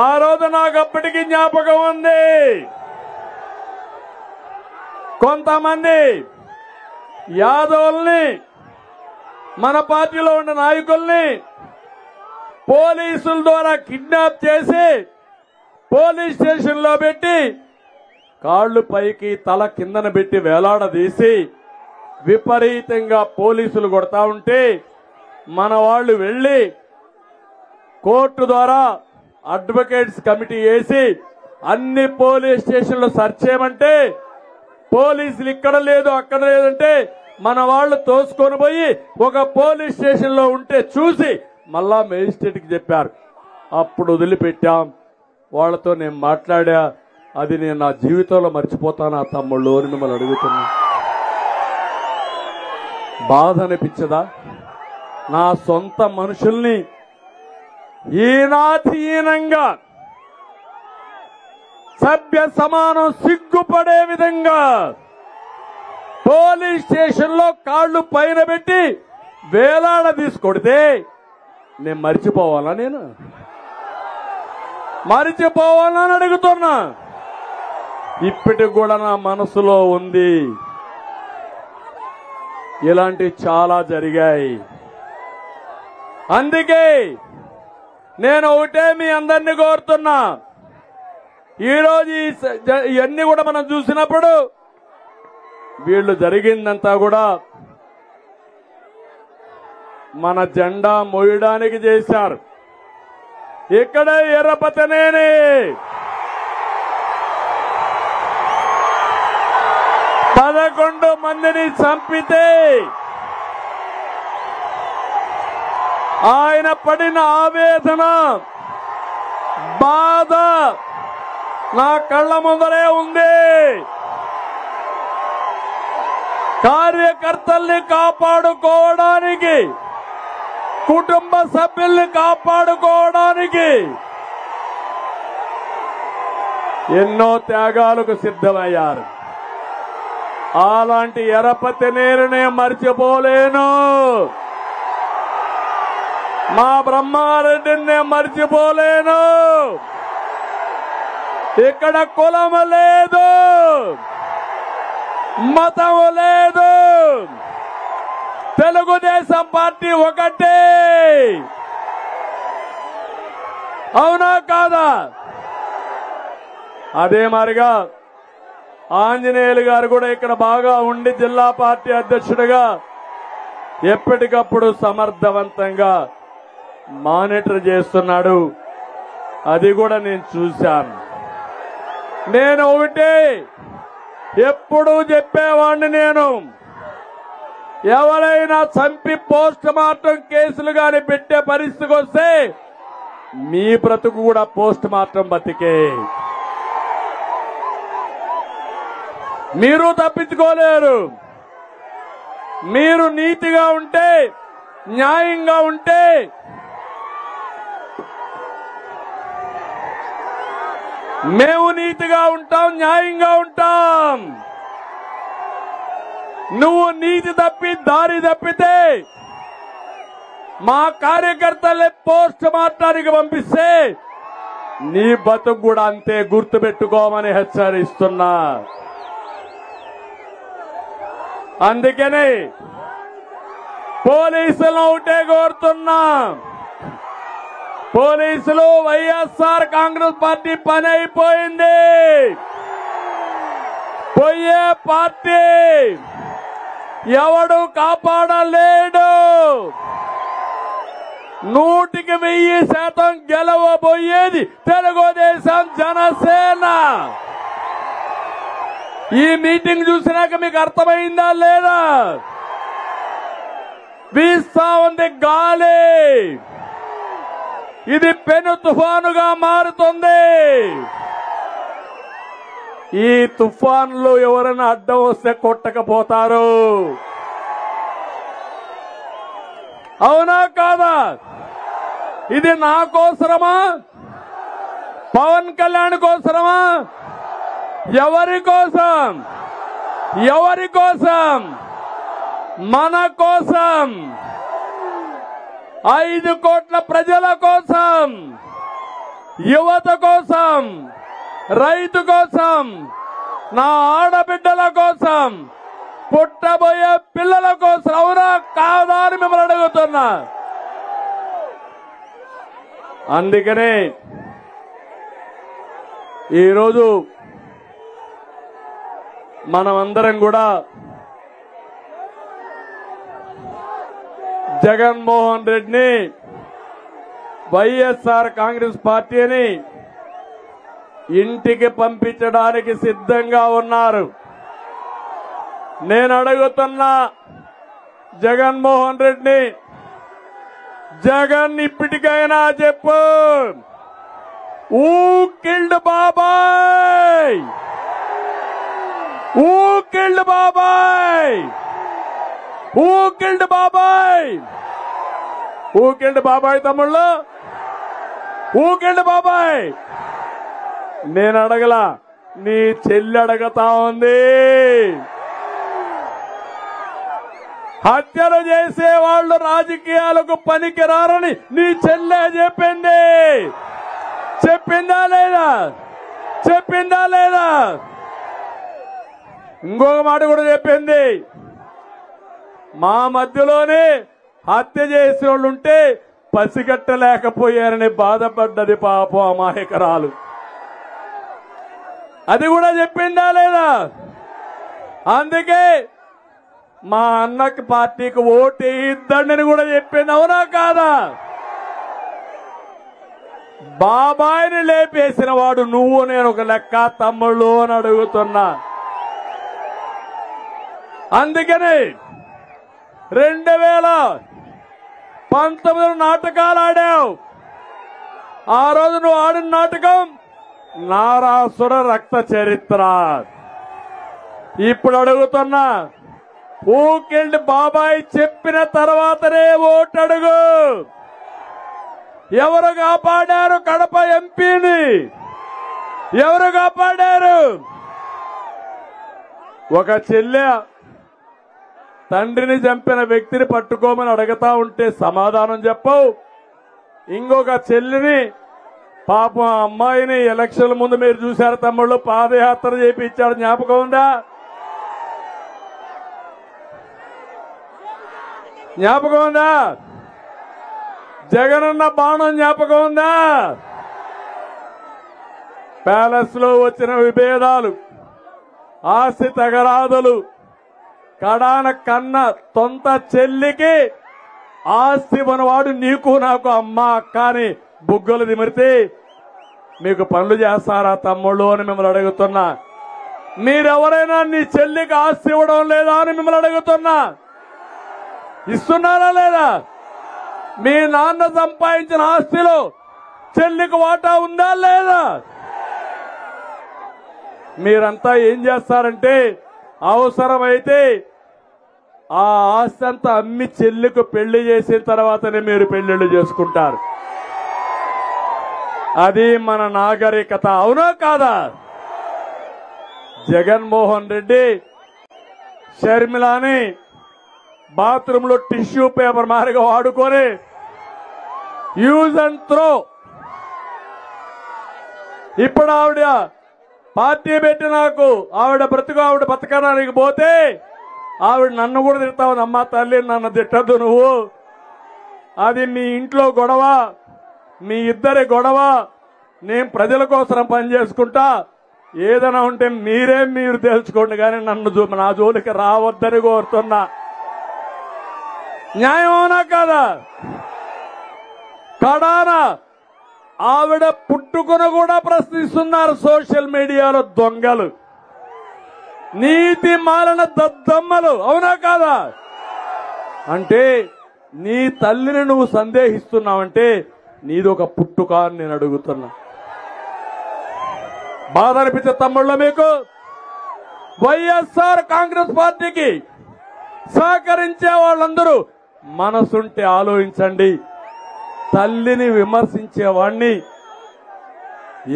ఆ రోజు నాకు అప్పటికి జ్ఞాపకం ఉంది. కొంతమంది యాదవుల్ని, మన పార్టీలో ఉన్న నాయకుల్ని పోలీసుల ద్వారా కిడ్నాప్ చేసి పోలీస్ స్టేషన్ లో పెట్టి కాళ్లు పైకి తల కిందన పెట్టి వేలాడదీసి విపరీతంగా పోలీసులు కొడతా ఉంటే మన వాళ్ళు వెళ్లి కోర్టు ద్వారా అడ్వకేట్స్ కమిటీ వేసి అన్ని పోలీస్ స్టేషన్లు సెర్చ్ చేయమంటే పోలీసులు ఇక్కడ లేదు అక్కడ లేదంటే మన వాళ్ళు తోసుకొని పోయి ఒక పోలీస్ స్టేషన్ లో ఉంటే చూసి మళ్ళా మేజిస్ట్రేట్ కి చెప్పారు. అప్పుడు వదిలిపెట్టాం. వాళ్లతో నేను మాట్లాడా. అది నేను నా జీవితంలో మర్చిపోతానా తమ్ముళ్ళు అని మిమ్మల్ని అడుగుతున్నా. బాధ అనిపించదా? నా సొంత మనుషుల్ని హీనాధీనంగా, సభ్య సమానం సిగ్గుపడే విధంగా పోలీస్ స్టేషన్ లో కాళ్లు పైన పెట్టి వేలాడ తీసుకొడితే నేను మర్చిపోవాలా? నేను మరిచిపోవాలని అడుగుతున్నా. ఇప్పటికి కూడా నా మనసులో ఉంది. ఇలాంటివి చాలా జరిగాయి. అందుకే నేను ఒకటే మీ అందరినీ కోరుతున్నా. ఈరోజు ఇవన్నీ కూడా మనం చూసినప్పుడు వీళ్ళు జరిగిందంతా కూడా మన జెండా మోయడానికి చేశారు. ఇక్కడ ఎర్రపతనేని పదకొండు మందిని చంపితే ఆయన పడిన ఆవేదన, బాధ నా కళ్ళ ముందరే ఉంది. కార్యకర్తల్ని కాపాడుకోవడానికి, కుటుంబ సభ్యుల్ని కాపాడుకోవడానికి ఎన్నో త్యాగాలకు సిద్ధమయ్యారు. అలాంటి ఎర్రపతనేనినే మర్చిపోలేను. మా బ్రహ్మారెడ్డిని మర్చిపోలేను. ఇక్కడ కులం లేదు, మతం లేదు, తెలుగుదేశం పార్టీ ఒకటే. అవునా కాదా? అదే మారిగా ఆంజనేయులు గారు కూడా ఇక్కడ బాగా ఉండి జిల్లా పార్టీ అధ్యక్షుడిగా ఎప్పటికప్పుడు సమర్థవంతంగా మానిటర్ చేస్తున్నాడు. అది కూడా నేను చూశాను. నేను ఒకటే ఎప్పుడూ చెప్పేవాడిని, నేను ఎవరైనా చంపి పోస్ట్ మార్టం కేసులు గాని పెట్టే పరిస్థితికి వస్తే మీ బ్రతుకు కూడా పోస్ట్ మార్టం బతికే. మీరు తప్పించుకోలేరు. మీరు నీతిగా ఉంటే, న్యాయంగా ఉంటే మేము నీతిగా ఉంటాం, న్యాయంగా ఉంటాం. నువ్వు నీతి తప్పి దారి తప్పితే మా కార్యకర్తలే పోస్ట్ మార్టానికి పంపిస్తే నీ బతుకు కూడా అంతే గుర్తుపెట్టుకోమని హెచ్చరిస్తున్నా. అందుకని పోలీసులను ఒకటే కోరుతున్నా, పోలీసులు వైఎస్ఆర్ కాంగ్రెస్ పార్టీ పని అయిపోయింది. పోయే పార్టీ ఎవడు కాపాడలేడు. 100% గెలవబోయేది తెలుగుదేశం జనసేన. ఈ మీటింగ్ చూసినాక మీకు అర్థమైందా లేదా? వీస్తా ఉంది గాలి, ఇది పెను తుఫానుగా మారుతుంది. ఈ తుఫాన్లో ఎవరైనా అడ్డం వస్తే కొట్టకపోతారు. అవునా కాదా? ఇది నా కోసరమా? పవన్ కళ్యాణ్ కోసరమా? ఎవరి కోసం? ఎవరి కోసం? మన కోసం, 5 కోట్ల ప్రజల కోసం, యువత కోసం, రైతు కోసం, నా ఆడబిడ్డల కోసం, పుట్టబోయే పిల్లల కోసం. అవునా కాదా అని మిమ్మల్ని అడుగుతున్నా. అందుకనే ఈరోజు మనమందరం కూడా జగన్మోహన్ రెడ్డిని, వైఎస్ఆర్ కాంగ్రెస్ పార్టీని ఇంటికి పంపించడానికి సిద్ధంగా ఉన్నారు. నేను అడుగుతున్నా జగన్మోహన్ రెడ్డిని, జగన్ ఇప్పటికైనా చెప్పు, ఊ కిల్డ్ బాబాయ్, ఊ కిల్డ్ బాబాయ్, ఊ కిల్డ్ బాబాయ్, ఊ కిల్డ్ బాబాయ్ తమ్ముళ్ళు, ఊ కిల్డ్ బాబాయ్. నేను అడగలా, నీ చెల్లి అడగతా ఉంది. హత్యలు చేసే వాళ్ళు రాజకీయాలకు పనికిరారని నీ చెల్లె చెప్పింది. చెప్పిందా లేదా? చెప్పిందా లేదా? ఇంకొక మాట కూడా చెప్పింది, మా మధ్యలోనే హత్య చేసే వాళ్ళు ఉంటే పసిగట్టలేకపోయారని బాధపడ్డది పాపం అమాయకరాలు. అది కూడా చెప్పిందా లేదా? అందుకే మా అన్నకి పార్టీకి ఓటు వేయిద్దని కూడా చెప్పింది. అవునా కాదా? బాబాయిని లేపేసిన వాడు నువ్వు నేను ఒక లెక్క తమ్ముళ్ళు అని అడుగుతున్నా. అందుకని 2019 నాటకాలు ఆడావు. ఆ రోజు నువ్వు ఆడిన నాటకం నారాసుర రక్త చరిత్ర. ఇప్పుడు అడుగుతున్నా, ఊకిల్డ్ బాబాయ్ చెప్పిన తర్వాతనే ఓటు అడుగు. ఎవరు కాపాడారు కడప ఎంపీని? ఎవరు కాపాడారు? ఒక చెల్లె తండ్రిని చంపిన వ్యక్తిని పట్టుకోమని అడుగుతా ఉంటే సమాధానం చెప్పవు. ఇంకొక చెల్లిని, పాపం అమ్మాయిని ఎలక్షన్ల ముందు మీరు చూశారు తమ్ముళ్ళు, పాదయాత్ర చేపించాడు, జ్ఞాపకం ఉందా? జ్ఞాపకం ఉందా? జగనన్న బాణం జ్ఞాపకం ఉందా? ప్యాలెస్ లో వచ్చిన విభేదాలు, ఆస్తి తగరాదులు, కడాన కన్న సొంత చెల్లికి ఆస్తి మనవాడు నీకు నాకు అమ్మ అక్క అని బుగ్గలు దిమిరితే మీకు పనులు చేస్తారా తమ్ముళ్ళు అని మిమ్మల్ని అడుగుతున్నా. మీరెవరైనా నీ చెల్లికి ఆస్తి ఇవ్వడం లేదా అని మిమ్మల్ని అడుగుతున్నా. ఇస్తున్నారా లేదా? మీ నాన్న సంపాదించిన ఆస్తిలో చెల్లికి వాటా ఉందా లేదా? మీరంతా ఏం చేస్తారంటే అవసరమైతే ఆ ఆస్తి అంతా అమ్మి చెల్లికి పెళ్లి చేసిన తర్వాతనే మీరు పెళ్లిళ్ళు చేసుకుంటారు. అది మన నాగరికత. అవునా కాదా? జగన్మోహన్ రెడ్డి షర్మిలాని బాత్రూంలో టిష్యూ పేపర్ మారిగా వాడుకొని యూజ్ అండ్ త్రో. ఇప్పుడు ఆవిడ పార్టీ పెట్టి నాకు ఆవిడ బతకడానికి పోతే ఆవిడ నన్ను కూడా తిడతావు. అమ్మా తల్లి, నన్ను తిట్టద్దు నువ్వు. అది మీ ఇంట్లో గొడవ, మీ ఇద్దరి గొడవ. నేను ప్రజల కోసం పనిచేసుకుంటా. ఏదైనా ఉంటే మీరు తెలుసుకోండి, కానీ నా జోలికి రావద్దని కోరుతున్నా. న్యాయమవునా కాదా? కడానా ఆవిడ పుట్టుకుని కూడా ప్రశ్నిస్తున్నారు సోషల్ మీడియాలో దొంగలు, నీతి మాలిన దద్దమ్మలు. అవునా కాదా? అంటే నీ తల్లిని నువ్వు సందేహిస్తున్నావంటే నీది ఒక పుట్టుక అని నేను అడుగుతున్నా. బాధ అనిపించే తమ్ముళ్ళ మీకు? వైఎస్ఆర్ కాంగ్రెస్ పార్టీకి సహకరించే వాళ్ళందరూ మనసుంటే ఆలోచించండి. తల్లిని విమర్శించేవాణ్ణి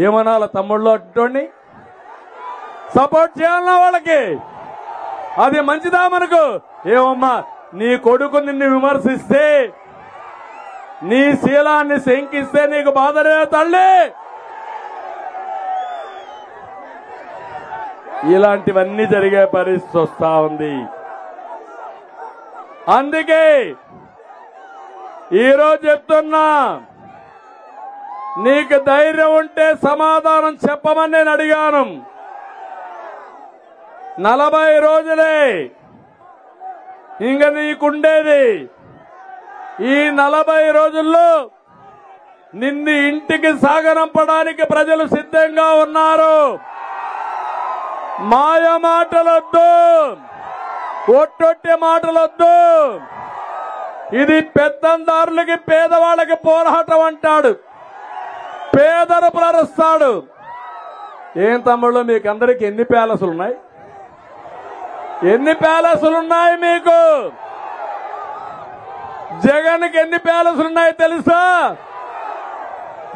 ఏమనాల తమ్ముళ్ళు? అటువంటి సపోర్ట్ చేయాలన్నా వాళ్ళకి? అది మంచిదా మనకు? ఏమమ్మా, నీ కొడుకు నిన్ను విమర్శిస్తే, నీ శీలాన్ని శంకిస్తే నీకు బాధలే తల్లి? ఇలాంటివన్నీ జరిగే పరిస్థితి వస్తా ఉంది. అందుకే ఈరోజు చెప్తున్నా, నీకు ధైర్యం ఉంటే సమాధానం చెప్పమని నేను అడిగాను. 40 రోజులే ఇంక నీకుండేది. ఈ 40 రోజుల్లో నిన్ను ఇంటికి సాగనంపడానికి ప్రజలు సిద్ధంగా ఉన్నారు. మాయ మాటలొద్దు, ఒట్టొట్టి మాటలొద్దు. ఇది పెత్తందారులకి పేదవాళ్ళకి పోరాటం అంటాడు, పేదరు ప్రరుస్తాడు. ఏం తమ్ముళ్ళు, మీకు అందరికి ఎన్ని ప్యాలెస్లు ఉన్నాయి? ఎన్ని ప్యాలెస్లు ఉన్నాయి మీకు? జగన్కి ఎన్ని ప్యాలెస్లు ఉన్నాయి తెలుసా?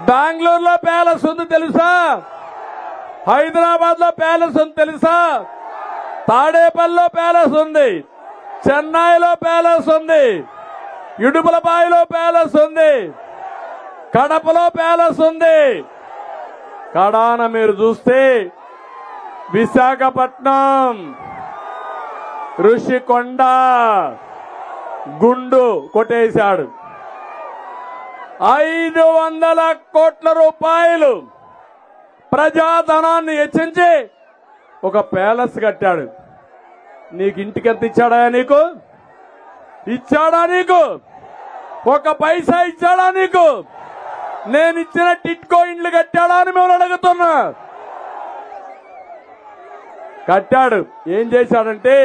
బెంగళూరులో ప్యాలెస్ ఉంది తెలుసా? హైదరాబాద్ లో ప్యాలెస్ ఉంది తెలుసా? తాడేపల్లిలో ప్యాలెస్ ఉంది, చెన్నైలో ప్యాలెస్ ఉంది, ఇడుపులపాయలో ప్యాలెస్ ఉంది, కడపలో ప్యాలెస్ ఉంది. కడాన మీరు చూస్తే విశాఖపట్నం, ఋషికొండ గుండు కొట్టేశాడు. 500 కోట్ల రూపాయలు ప్రజాధనాన్ని హెచ్చించి ఒక ప్యాలెస్ కట్టాడు. నీకు ఇంటికి ఎంత ఇచ్చాడా? నీకు ఇచ్చాడా? నీకు ఒక పైసా ఇచ్చాడా? నీకు నేను ఇచ్చిన టిట్కో ఇండ్లు కట్టాడా అని మేము అడుగుతున్నా. కట్టాడు. ఏం చేశాడంటే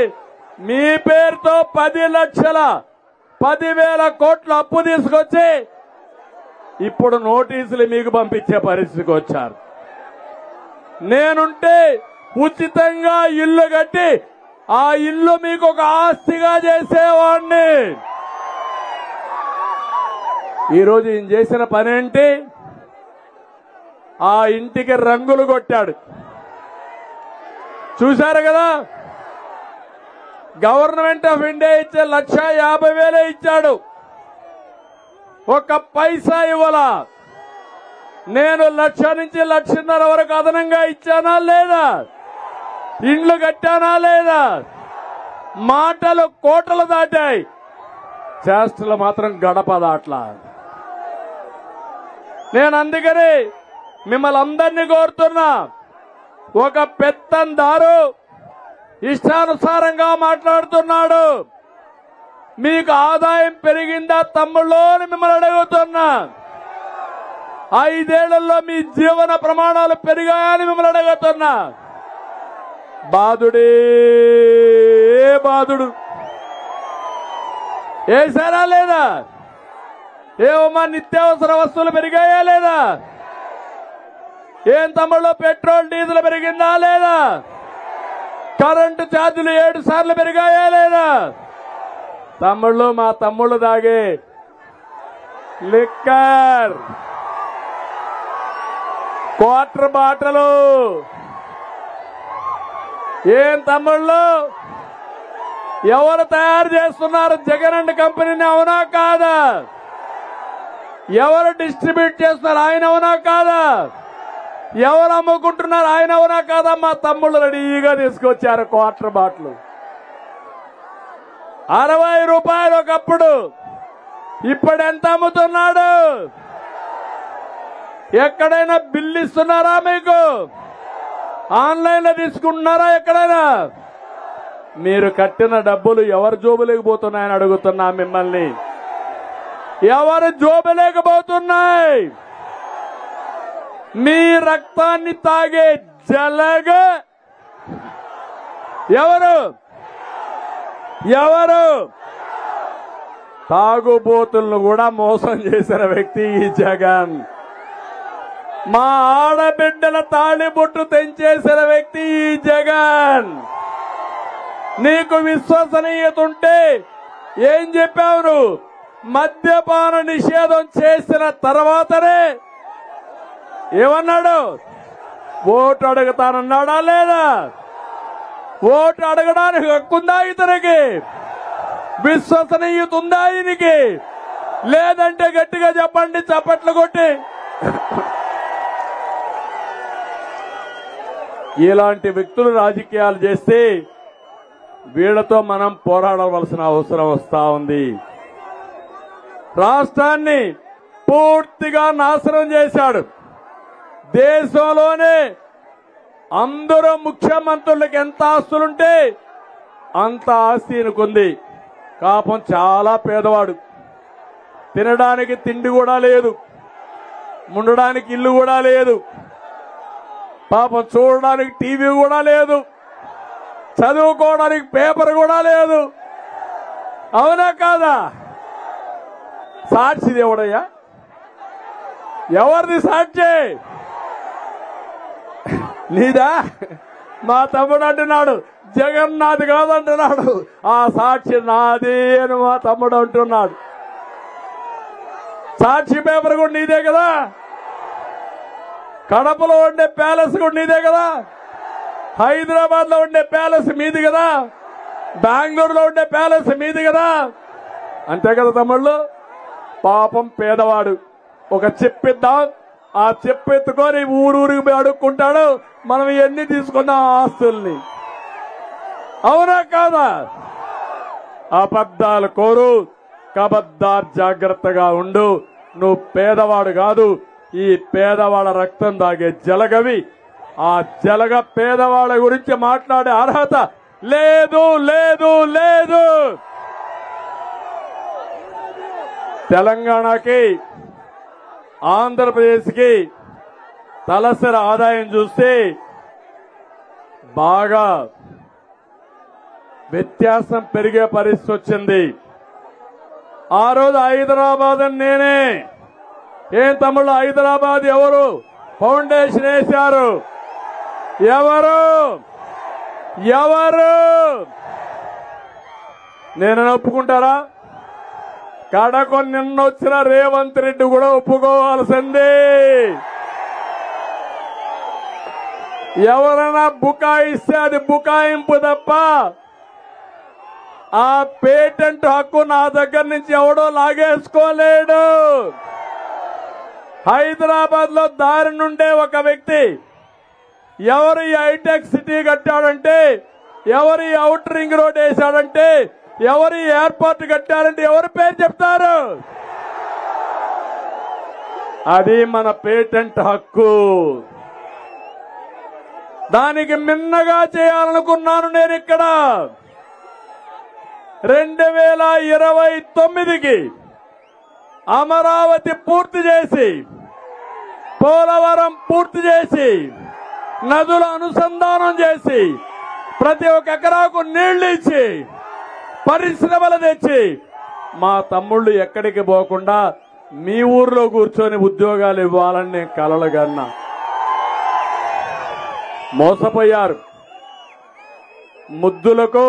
మీ పేరుతో 10,00,10,000 కోట్ల అప్పు తీసుకొచ్చి ఇప్పుడు నోటీసులు మీకు పంపించే పరిస్థితికి వచ్చారు. నేనుంటే ఉచితంగా ఇల్లు కట్టి ఆ ఇల్లు మీకు ఒక ఆస్తిగా చేసేవాడిని. ఈరోజు ఈయన చేసిన పనేంటి? ఆ ఇంటికి రంగులు కొట్టాడు. చూశారు కదా? గవర్నమెంట్ ఆఫ్ ఇండియా ఇచ్చే 1,50,000 ఇచ్చాడు, ఒక్క పైసా ఇవ్వాలా. నేను 1,00,000 నుంచి 1,50,000 వరకు అదనంగా ఇచ్చానా లేదా? ఇండ్లు కట్టానా లేదా? మాటలు కోటలు దాటాయి, చేష్టలు మాత్రం గడప దాట్లా. నేను అందుకని మిమ్మల్ని అందరినీ కోరుతున్నా, ఒక పెత్తందారు ఇష్టానుసారంగా మాట్లాడుతున్నాడు. మీకు ఆదాయం పెరిగిందా తమ్ముళ్ళు అని మిమ్మల్ని అడుగుతున్నా. 5 ఏళ్లలో మీ జీవన ప్రమాణాలు పెరిగాయని మిమ్మల్ని అడుగుతున్నా. బాధుడే బాధుడు వేసారా లేదా? ఏమమ్మా నిత్యావసర వస్తువులు పెరిగాయా లేదా? ఏం తమ్ముళ్ళు పెట్రోల్ డీజిల్ పెరిగిందా లేదా? కరెంటు ఛార్జీలు 7 సార్లు పెరిగాయా లేదా? తమ్ముళ్ళు, మా తమ్ముళ్ళు దాగే లిక్కర్ క్వార్టర్ బాటలు ఏం తమ్ముళ్ళు ఎవరు తయారు చేస్తున్నారు జగన్ అండ్ కంపెనీని? అవునా కాదా? ఎవరు డిస్ట్రిబ్యూట్ చేస్తున్నారు? ఆయన అవునా కాదా? ఎవరు అమ్ముకుంటున్నారు? ఆయన అవునా కాదా? మా తమ్ముళ్ళు రెడీగా తీసుకొచ్చారు క్వార్టర్ బాటిల్ 60 రూపాయలు ఒకప్పుడు. ఇప్పుడు ఎంత అమ్ముతున్నాడు? ఎక్కడైనా బిల్లు ఇస్తున్నారా మీకు? ఆన్లైన్ లో తీసుకుంటున్నారా? ఎక్కడైనా మీరు కట్టిన డబ్బులు ఎవరు జోబులోకి పోతున్నాయని అడుగుతున్నా మిమ్మల్ని. ఎవరు జోబులేకపోతున్నాయి? మీ రక్తాన్ని తాగే జలగ ఎవరు? ఎవరు? తాగుబోతులను కూడా మోసం చేసిన వ్యక్తి ఈ జగన్. మా ఆడబిడ్డల తాళిబొట్టు తెంచేసిన వ్యక్తి ఈ జగన్. నీకు విశ్వసనీయత ఉంటే ఏం చెప్పావు? మద్యపాన నిషేధం చేసిన తర్వాతనే ఏమన్నాడు? ఓటు అడుగుతానన్నాడా లేదా? ఓటు అడగడానికి హక్కుందా ఇతనికి? విశ్వసనీయత ఉందా ఈయనకి? లేదంటే గట్టిగా చెప్పండి, చప్పట్లు కొట్టి. ఇలాంటి వ్యక్తులు రాజకీయాలు చేస్తే వీళ్లతో మనం పోరాడవలసిన అవసరం వస్తా ఉంది. రాష్ట్రాన్ని పూర్తిగా నాశనం చేశాడు. దేశంలోనే అందరూ ముఖ్యమంత్రులకు ఎంత ఆస్తులుంటే అంత ఆస్తి ఈయనకుంది. పాపం చాలా పేదవాడు. తినడానికి తిండి కూడా లేదు, ఉండడానికి ఇల్లు కూడా లేదు, పాపం చూడడానికి టీవీ కూడా లేదు, చదువుకోవడానికి పేపర్ కూడా లేదు. అవునా కాదా? సాక్షి దేవుడయ్యా? ఎవరిది సాక్షి? నీదా? మా తమ్ముడు అంటున్నాడు జగన్నాథ్ కాదంటున్నాడు. ఆ సాక్షి నాది అని మా తమ్ముడు అంటున్నాడు. సాక్షి పేపర్ కూడా నీదే కదా? కడపలో ఉండే ప్యాలెస్ కూడా నీదే కదా? హైదరాబాద్ లో ఉండే ప్యాలెస్ మీది కదా? బెంగళూరులో ఉండే ప్యాలెస్ మీది కదా? అంతే కదా తమ్ముళ్ళు? పాపం పేదవాడు. ఒక చెప్పిద్దాం, ఆ చెప్పెత్తుకొని ఊరూరికి అడుక్కుంటాడు. మనం ఎన్ని తీసుకున్నాం ఆస్తుల్ని. అవునా కాదా? అబద్ధాలు కోరు, కబద్దార్, జాగ్రత్తగా ఉండు. నువ్వు పేదవాడు కాదు, ఈ పేదవాళ్ళ రక్తం దాగే జలగవి. ఆ జలగ పేదవాళ్ళ గురించి మాట్లాడే అర్హత లేదు, లేదు, లేదు. తెలంగాణకి, ఆంధ్రప్రదేశ్కి తలసరి ఆదాయం చూస్తే బాగా వ్యత్యాసం పెరిగే పరిస్థితి వచ్చింది. ఆ రోజు హైదరాబాద్ అని నేనే. ఏం తమ్ముళ్ళు, హైదరాబాద్ ఎవరు ఫౌండేషన్ వేశారు? ఎవరు? ఎవరు? నేను ఒప్పుకుంటారా? కడకు నిన్నొచ్చిన రేవంత్ రెడ్డి కూడా ఒప్పుకోవాల్సిందే. ఎవరైనా బుకాయిస్తే అది బుకాయింపు తప్ప ఆ పేటెంట్ హక్కు నా దగ్గర నుంచి ఎవడో లాగేసుకోలేడు. హైదరాబాద్ లో దారి నుండే ఒక వ్యక్తి ఎవరు ఈ హైటెక్ సిటీ కట్టాడంటే, ఎవరు ఈ అవుటర్ రింగ్ రోడ్ వేశాడంటే, ఎవరు ఈ ఎయిర్పోర్ట్ కట్టారంటే ఎవరి పేరు చెప్తారు? అది మన పేటెంట్ హక్కు. దానికి మిన్నగా చేయాలనుకున్నాను నేను. ఇక్కడ 2029కి అమరావతి పూర్తి చేసి, పోలవరం పూర్తి చేసి, నదుల అనుసంధానం చేసి, ప్రతి ఒక్క ఎకరాకు నీళ్లు ఇచ్చి, పరిశ్రమలు తెచ్చి, మా తమ్ముళ్ళు ఎక్కడికి పోకుండా మీ ఊర్లో కూర్చొని ఉద్యోగాలు ఇవ్వాలని నేను కలలుగన్నా. మోసపోయారు. ముద్దులకు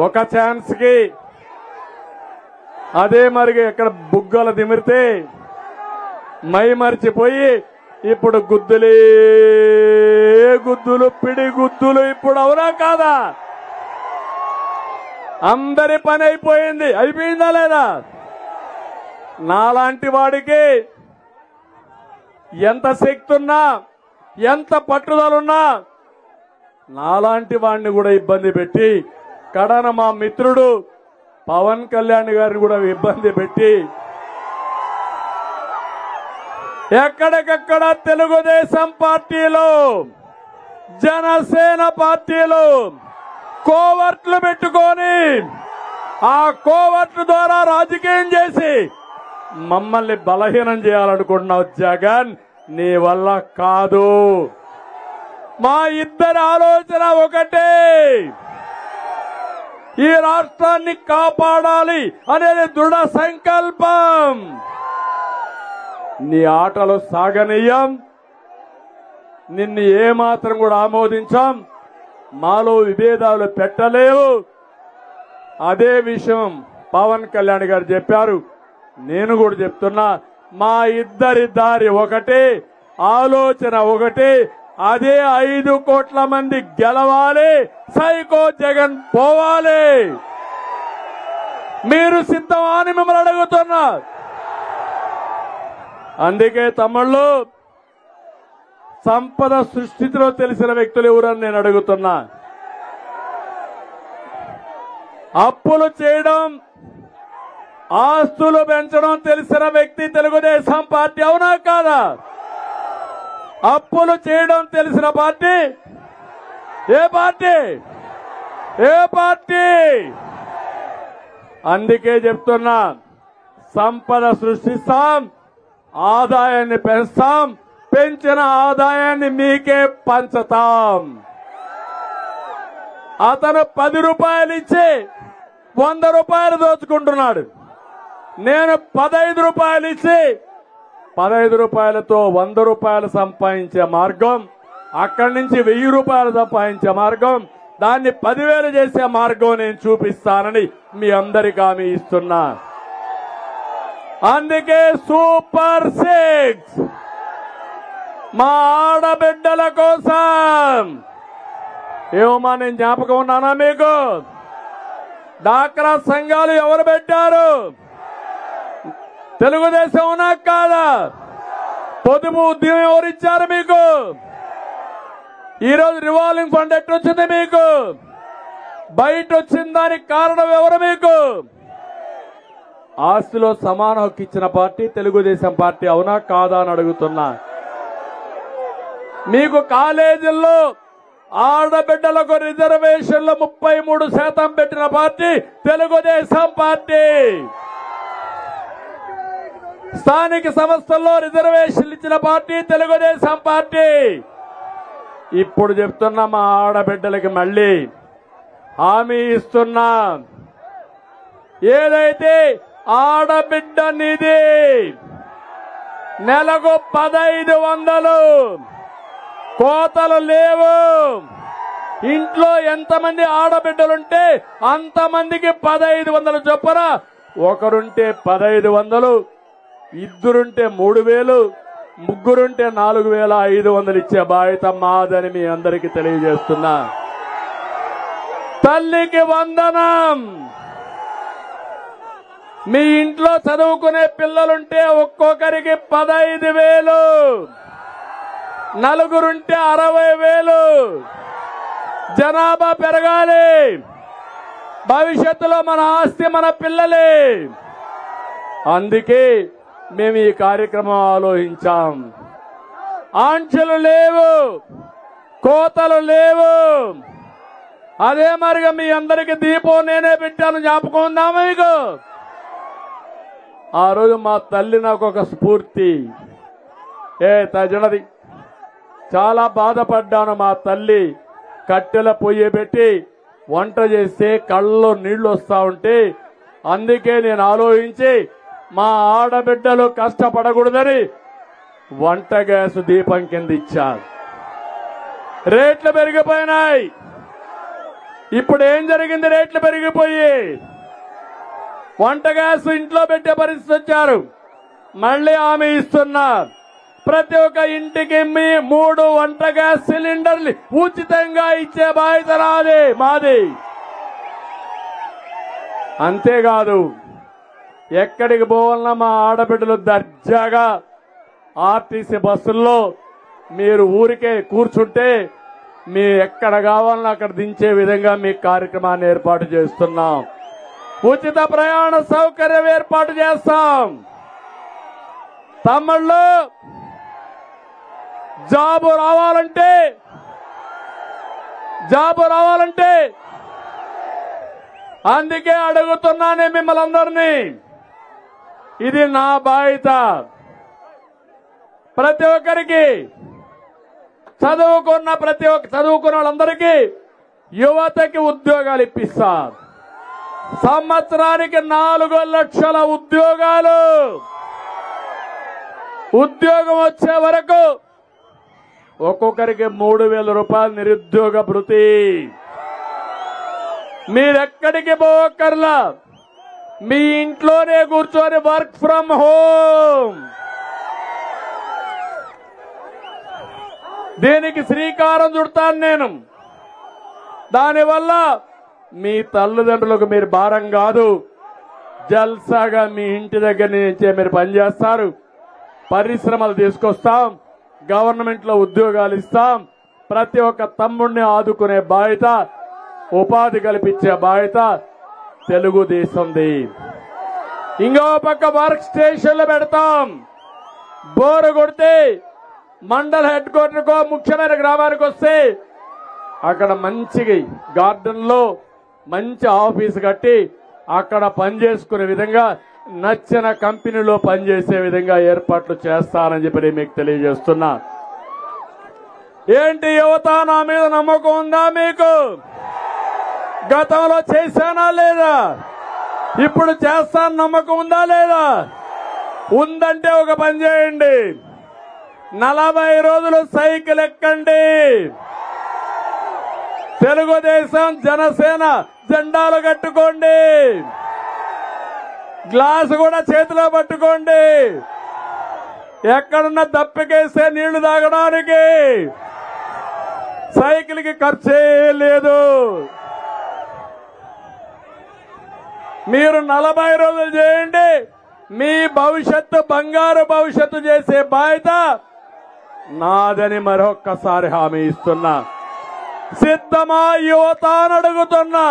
ఒక ఛాన్స్ కి అదే మరిగి ఎక్కడ బుగ్గలు దిమిరితే మై మరిచిపోయి ఇప్పుడు గుద్దులే గుద్దులు, పిడి గుద్దులు. ఇప్పుడు అవునా కాదా? అందరి పని అయిపోయింది. అయిపోయిందా లేదా? నాలాంటి వాడికి ఎంత శక్తి ఉన్నా, ఎంత పట్టుదలున్నా, నాలాంటి వాడిని కూడా ఇబ్బంది పెట్టి, కడన మా మిత్రుడు పవన్ కళ్యాణ్ గారిని కూడా ఇబ్బంది పెట్టి, ఎక్కడికక్కడ తెలుగుదేశం పార్టీలో, జనసేన పార్టీలో కోవర్ట్లు పెట్టుకొని, ఆ కోవర్ట్ల ద్వారా రాజకీయం చేసి మమ్మల్ని బలహీనం చేయాలనుకుంటున్నావు జగన్. నీ వల్ల కాదు. మా ఇద్దరి ఆలోచన ఒకటే, ఈ రాష్ట్రాన్ని కాపాడాలి అనేది దృఢ సంకల్పం. నీ ఆటలు సాగనీయం, నిన్ను ఏమాత్రం కూడా ఆమోదించాం. మాలో విభేదాలు పెట్టలేవు. అదే విషయం పవన్ కళ్యాణ్ గారు చెప్పారు, నేను కూడా చెప్తున్నా. మా ఇద్దరి దారి ఒకటే, ఆలోచన ఒకటే. అదే 5 కోట్ల మంది గెలవాలి, సైకో జగన్ పోవాలి. మీరు సిద్ధమా అని మిమ్మల్ని అడుగుతున్నా. అందుకే తమ్ముళ్ళు, సంపద సృష్టిలో తెలిసిన వ్యక్తులు ఎవరని నేను అడుగుతున్నా. అప్పులు చేయడం, ఆస్తులు పెంచడం తెలిసిన వ్యక్తి తెలుగుదేశం పార్టీ, అవునా కాదా? అప్పులు చేయడం తెలిసిన పార్టీ ఏ పార్టీ? ఏ పార్టీ? అందుకే చెప్తున్నా, సంపద సృష్టిస్తాం, ఆదాయాన్ని పెంచుతాం, పెంచిన ఆదాయాన్ని మీకే పంచుతాం. అతను 10 రూపాయలు ఇచ్చి 100 రూపాయలు దోచుకుంటున్నాడు. నేను 15 రూపాయలు ఇచ్చి 15 రూపాయలతో 100 రూపాయలు సంపాదించే మార్గం, అక్కడి నుంచి 1000 రూపాయలు సంపాదించే మార్గం, దాన్ని 10,000 చేసే మార్గం నేను చూపిస్తానని మీ అందరికీ హామీ ఇస్తున్నా. అందుకే సూపర్ 6 మా ఆడబిడ్డల కోసం. ఏమమ్మా, నేను జ్ఞాపకం ఉన్నానా మీకు? డాక్రా సంఘాలు ఎవరు పెట్టారు? తెలుగుదేశం, అవునా కాదా? పొదుపు ఉద్యమం ఎవరిచ్చారు మీకు? ఈరోజు రివాల్వింగ్ ఫండ్ ఎట్టొచ్చింది మీకు? బయట వచ్చిన దానికి కారణం ఎవరు మీకు? ఆస్తిలో సమాన హక్కు ఇచ్చిన పార్టీ తెలుగుదేశం పార్టీ, అవునా కాదా అని అడుగుతున్నా. మీకు కాలేజీల్లో ఆడబిడ్డలకు రిజర్వేషన్లు 33% పెట్టిన పార్టీ తెలుగుదేశం పార్టీ. స్థానిక సంస్థల్లో రిజర్వేషన్లు ఇచ్చిన పార్టీ తెలుగుదేశం పార్టీ. ఇప్పుడు చెప్తున్నా, మా ఆడబిడ్డలకి మళ్ళీ హామీ ఇస్తున్నా, ఏదైతే ఆడబిడ్డ నిధి నెలకు 1500, కోతలు లేవు. ఇంట్లో ఎంతమంది ఆడబిడ్డలుంటే అంతమందికి 1500 చొప్పున. ఒకరుంటే 1500, ఇద్దరుంటే 3000, ముగ్గురుంటే 4500 ఇచ్చే బాధ్యత మాదని మీ అందరికీ తెలియజేస్తున్నా. తల్లికి వందనం. మీ ఇంట్లో చదువుకునే పిల్లలుంటే ఒక్కొక్కరికి 15,000, నలుగురుంటే 60,000. జనాభా పెరగాలి, భవిష్యత్తులో మన ఆస్తి మన పిల్లలే. అందుకే మేము ఈ కార్యక్రమం ఆలోచించాం. ఆంక్షలు లేవు, కోతలు లేవు. అదే మరిగా మీ అందరికీ దీపం నేనే పెట్టాను, జ్ఞాపకం ఉందా మీకు? ఆ రోజు మా తల్లి నాకు ఒక స్ఫూర్తి. తజనది చాలా బాధపడ్డాను. మా తల్లి కట్టెల పొయ్యి పెట్టి వంట చేస్తే కళ్ళలో నీళ్లు వస్తా ఉంటే, అందుకే నేను ఆలోచించి మా ఆడబిడ్డలు కష్టపడకూడదని వంట గ్యాస్ దీపం కింద ఇచ్చాను. రేట్లు పెరిగిపోయినాయి. ఇప్పుడు ఏం జరిగింది? రేట్లు పెరిగిపోయి వంట గ్యాస్ ఇంట్లో పెట్టే పరిస్థితి వచ్చారు. మళ్ళీ హామీ ఇస్తున్నా, ప్రతి ఒక్క ఇంటికి 3 వంట గ్యాస్ సిలిండర్లు ఉచితంగా ఇచ్చే బాధ్యత మాది. అంతేకాదు ఎక్కడికి పోవాలన్నా మా ఆడబిడ్డలు దర్జాగా ఆర్టీసీ బస్సుల్లో మీరు ఊరికే కూర్చుంటే మీ ఎక్కడ కావాలన్నా అక్కడ దించే విధంగా మీ కార్యక్రమాన్ని ఏర్పాటు చేస్తున్నాం. ఉచిత ప్రయాణ సౌకర్యం ఏర్పాటు చేస్తాం. తమ్ముళ్ళు జాబు రావాలంటే అందుకే అడుగుతున్నానే మిమ్మల్ని అందరినీ. ఇది నా బాధ్యత. ప్రతి ఒక్కరికి చదువుకున్న వాళ్ళందరికీ యువతకి ఉద్యోగాలు ఇప్పిస్తా. సంవత్సరానికి 4 లక్షల ఉద్యోగాలు. ఉద్యోగం వచ్చే వరకు ఒక్కొక్కరికి 3,000 రూపాయలు నిరుద్యోగ భృతి. మీరెక్కడికి పోవక్కర్లా, మీ ఇంట్లోనే కూర్చొని వర్క్ ఫ్రమ్ హోమ్. దీనికి శ్రీకారం చుడతాను నేను. దానివల్ల మీ తల్లిదండ్రులకు మీరు భారం కాదు, జల్సాగా మీ ఇంటి దగ్గర నుంచే మీరు పనిచేస్తారు. పరిశ్రమలు తీసుకొస్తాం, గవర్నమెంట్ లో ఉద్యోగాలు ఇస్తాం. ప్రతి ఒక్క తమ్ముడిని ఆదుకునే బాధ్యత, ఉపాధి కల్పించే బాధ్యత తెలుగుదేశంది. ఇంకో పక్క వర్క్ స్టేషన్లు పెడతాం. బోరు కొడితే మండల హెడ్ క్వార్టర్కో ముఖ్యమైన గ్రామానికి వస్తే అక్కడ మంచి గార్డెన్ లో మంచి ఆఫీసు కట్టి అక్కడ పనిచేసుకునే విధంగా, నచ్చిన కంపెనీలో పనిచేసే విధంగా ఏర్పాట్లు చేస్తానని చెప్పి మీకు తెలియజేస్తున్నా. ఏంటి యువత, నా మీద నమ్మకం ఉందా మీకు? గతంలో చేశానా లేదా? ఇప్పుడు చేస్తాను నమ్మకం ఉందా లేదా? ఉందంటే ఒక పని చేయండి, 40 రోజులు సైకిల్ ఎక్కండి. తెలుగుదేశం జనసేన జెండాలు కట్టుకోండి, గ్లాసు కూడా చేతిలో పట్టుకోండి. ఎక్కడున్నా దప్పికేస్తే నీళ్లు తాగడానికి సైకిల్ కి ఖర్చే లేదు. మీరు 40 రోజులు చేయండి, మీ భవిష్యత్తు బంగారు భవిష్యత్తు చేసే బాధ్యత నాదని మరొక్కసారి హామీ ఇస్తున్నా. సిద్ధమా యువత అని అడుగుతున్నా.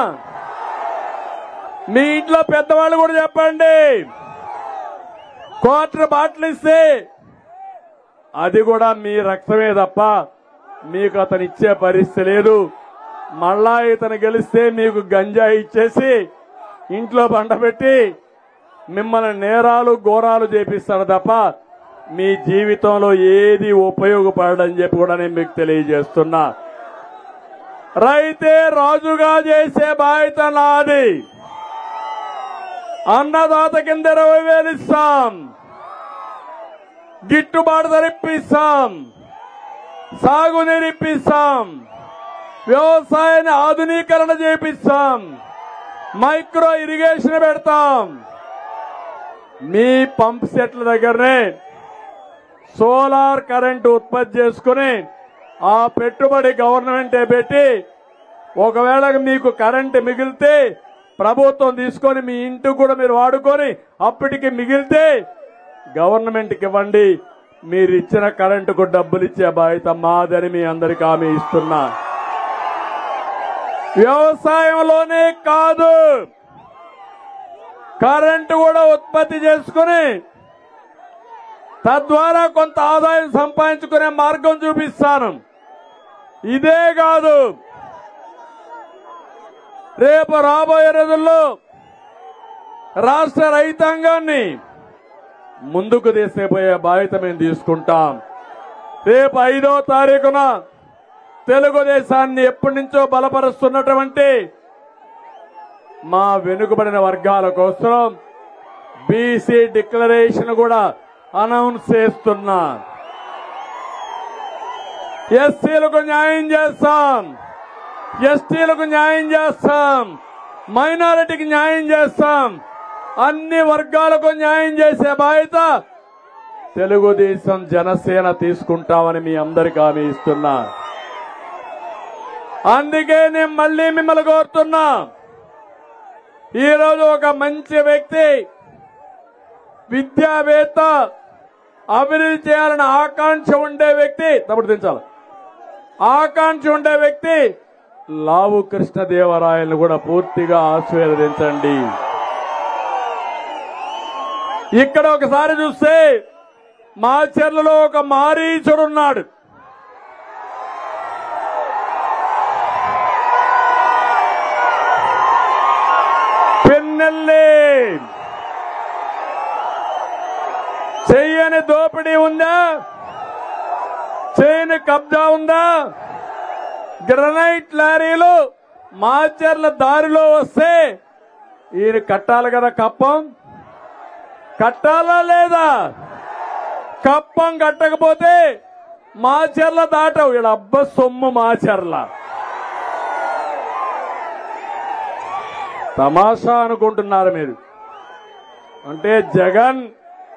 మీ ఇంట్లో పెద్దవాళ్ళు కూడా చెప్పండి. క్వార్టర్ బాటిల్ ఇస్తే అది కూడా మీ రక్తమే తప్ప మీకు అతను ఇచ్చే పరిస్థితి లేదు. మళ్ళా ఇతను గెలిస్తే మీకు గంజాయి ఇచ్చేసి ఇంట్లో బండ పెట్టి మిమ్మల్ని నేరాలు ఘోరాలు చేపిస్తాడు తప్ప మీ జీవితంలో ఏది ఉపయోగపడని చెప్పి కూడా నేను మీకు తెలియజేస్తున్నా. రైతే రాజుగా చేసే బాధ్యత నాది. అన్నదాత కింద 20,000 ఇస్తాం, గిట్టుబాటు ధర ఇప్పిస్తాం, సాగునీరు ఇప్పిస్తాం, వ్యవసాయాన్ని ఆధునీకరణ చేపిస్తాం, మైక్రో ఇరిగేషన్ పెడతాం. మీ పంప్ సెట్ల దగ్గరనే సోలార్ కరెంటు ఉత్పత్తి చేసుకుని ఆ పెట్టుబడి గవర్నమెంటే పెట్టి ఒకవేళ మీకు కరెంటు మిగిలితే ప్రభుత్వం తీసుకొని మీ ఇంటికి కూడా మీరు వాడుకొని అప్పటికి మిగిలితే గవర్నమెంట్కి ఇవ్వండి. మీరు ఇచ్చిన కరెంటుకు డబ్బులు ఇచ్చే బాధ్యత మాదని మీ అందరికీ హామీ ఇస్తున్నా. వ్యవసాయంలోనే కాదు, కరెంటు కూడా ఉత్పత్తి చేసుకుని తద్వారా కొంత ఆదాయం సంపాదించుకునే మార్గం చూపిస్తాను. ఇదే కాదు, రేపు రాబోయే రోజుల్లో రాష్ట్ర రైతాంగాన్ని ముందుకు తీసుకుపోయే బాధ్యత మేము తీసుకుంటాం. రేపు 5వ తారీఖున తెలుగుదేశాన్ని ఎప్పటి నుంచో బలపరుస్తున్నటువంటి మా వెనుకబడిన వర్గాల కోసం బీసీ డిక్లరేషన్ కూడా అనౌన్స్ చేస్తున్నా. ఎస్సీలకు న్యాయం చేస్తాం, ఎస్టీలకు న్యాయం చేస్తాం, మైనారిటీకి న్యాయం చేస్తాం, అన్ని వర్గాలకు న్యాయం చేసే బాధ్యత తెలుగుదేశం జనసేన తీసుకుంటామని మీ అందరికీ హామీ ఇస్తున్నా. అందుకే నేను మళ్ళీ మిమ్మల్ని కోరుతున్నా, ఈ రోజు ఒక మంచి వ్యక్తి, విద్యావేత్త, అభివృద్ధి చేయాలని ఆకాంక్ష ఉండే వ్యక్తి, తప్పుడు దించాలి, ఆకాంక్ష ఉండే వ్యక్తి లావు కృష్ణదేవరాయలను కూడా పూర్తిగా ఆశీర్వదించండి. ఇక్కడ ఒకసారి చూస్తే మాచర్లలో ఒక మారీచుడున్నాడు. పిన్నెల్లి చెయ్యని దోపిడీ ఉందా? చేయని కబ్జా ఉందా? గ్రనైట్ లారీలు మాచర్ల దారిలో వస్తే ఈయన కట్టాలి కదా, కప్పం కట్టాలా లేదా? కప్పం కట్టకపోతే మాచర్ల దాటవు. వీళ్ళ అబ్బ సొమ్ము మాచర్ల. తమాషా అనుకుంటున్నారు మీరు. అంటే జగన్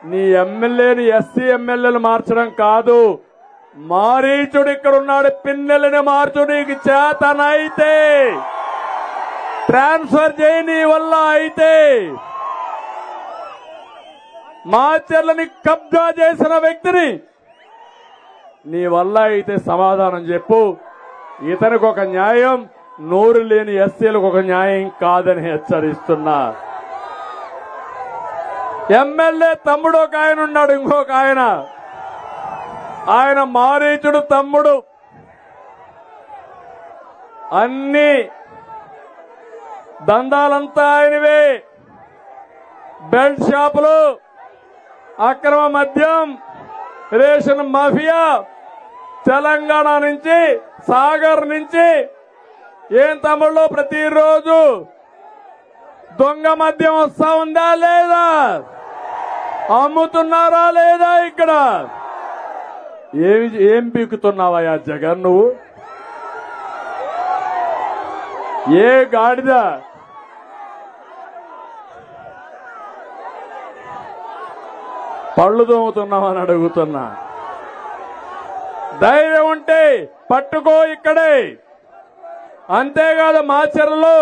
నీ ఎమ్మెల్యేని ఎస్సీ ఎమ్మెల్యేలు మార్చడం కాదు, మారీచుడు ఇక్కడ ఉన్నాడు. పిన్నెలని మార్చు, నీకు చేతనైతే ట్రాన్స్ఫర్ చేయి, నీ వల్ల అయితే. మాచర్లని కబ్జా చేసిన వ్యక్తిని నీ వల్ల అయితే సమాధానం చెప్పు. ఇతనికి ఒక న్యాయం, నోరు లేని ఎస్సీలకు ఒక న్యాయం కాదని హెచ్చరిస్తున్నా. ఎమ్మెల్యే తమ్ముడు ఒక ఆయన ఉన్నాడు, ఇంకొక ఆయన మారీచుడు తమ్ముడు. అన్ని దందాలంతా ఆయనవే. బెల్ట్ షాపులు, అక్రమ మద్యం, రేషన్ మాఫియా, తెలంగాణ నుంచి, సాగర్ నుంచి. ఏం తమ్ముళ్ళు, ప్రతిరోజు దొంగ మద్యం వస్తా ఉందా లేదా? అమ్ముతున్నారా లేదా? ఇక్కడ ఏం పీకుతున్నావయ్యా జగన్ నువ్వు? ఏ గాడిద పళ్ళు దోముతున్నావని అడుగుతున్నా. ధైర్యం ఉంటే పట్టుకో ఇక్కడే. అంతేకాదు, మాచర్లలో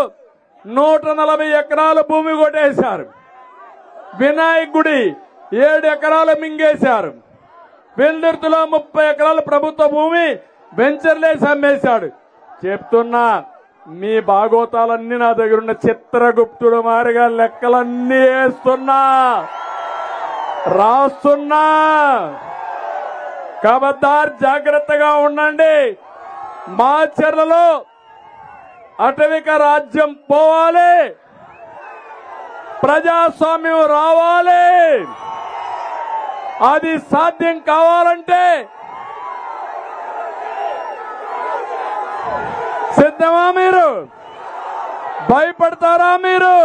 140 ఎకరాల భూమి కొట్టేశారు. వినాయక్ గుడి 7 ఎకరాలు మింగేశారు. వెల్దుర్తిలో 30 ఎకరాల ప్రభుత్వ భూమి వెంచర్లేసి అమ్మేశాడు. చెప్తున్నా, మీ భాగోతాలన్నీ నా దగ్గరున్న చిత్రగుప్తుడు మారిగా లెక్కలన్నీ వేస్తున్నా, రాస్తున్నా. ఖబర్దార్, జాగ్రత్తగా ఉండండి. మాచర్లలో అటవిక రాజ్యం పోవాలి, ప్రజాస్వామ్యం రావాలి. అది సాధ్యం కావాలంటే సిద్ధమా మీరు? భయపడతారా మీరు?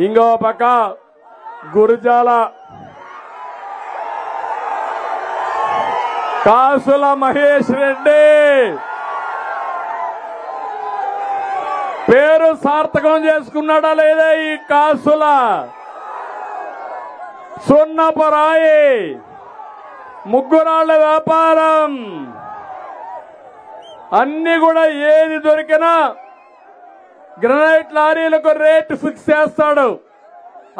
ఇంకో పక్క గురజాల కాసుల మహేష్ రెడ్డి పేరు సార్థకం చేసుకున్నాడా లేదా? ఈ కాసుల సున్నపురాయి, ముగ్గురాళ్ల వ్యాపారం, అన్ని కూడా ఏది దొరికినా గ్రనైట్ లారీలకు రేటు ఫిక్స్ చేస్తాడు.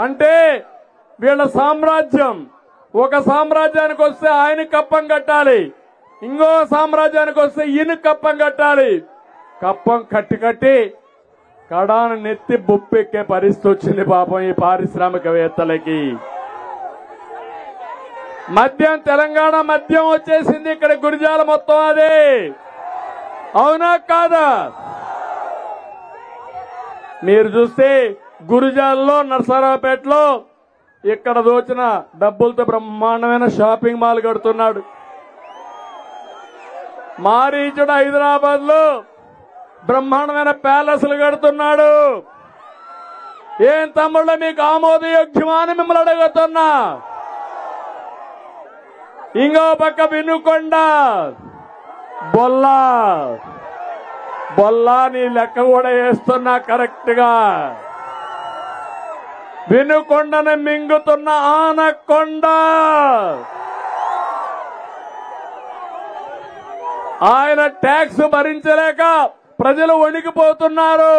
అంటే వీళ్ళ సామ్రాజ్యం. ఒక సామ్రాజ్యానికి వస్తే ఆయన కప్పం కట్టాలి, ఇంకో సామ్రాజ్యానికి వస్తే ఈయన కప్పం కట్టాలి. కప్పం కట్టి కడాను నెత్తి బొప్పెక్కే పరిస్థితి వచ్చింది పాపం ఈ పారిశ్రామికవేత్తలకి. మద్యం, తెలంగాణ మద్యం వచ్చేసింది ఇక్కడ గురిజాల మొత్తం. అదే అవునా కాదా? మీరు చూస్తే గురిజాలలో, నర్సరావుపేటలో ఇక్కడ దోచిన డబ్బులతో బ్రహ్మాండమైన షాపింగ్ మాల్ కడుతున్నాడు. మారీచుడు హైదరాబాద్ లో బ్రహ్మాండమైన ప్యాలెస్లు కడుతున్నాడు. ఏం తమ్ముళ్ళు, మీకు ఆమోదయోగ్యమా అని మిమ్మల్ని అడుగుతున్నా. ఇంకో పక్క వినుకొండ, బొల్లా నీ లెక్క కూడా వేస్తున్నా కరెక్ట్ గా. వినుకొండను మింగుతున్న ఆనకొండ. ఆయన ట్యాక్స్ భరించలేక ప్రజలు వణికిపోతున్నారు.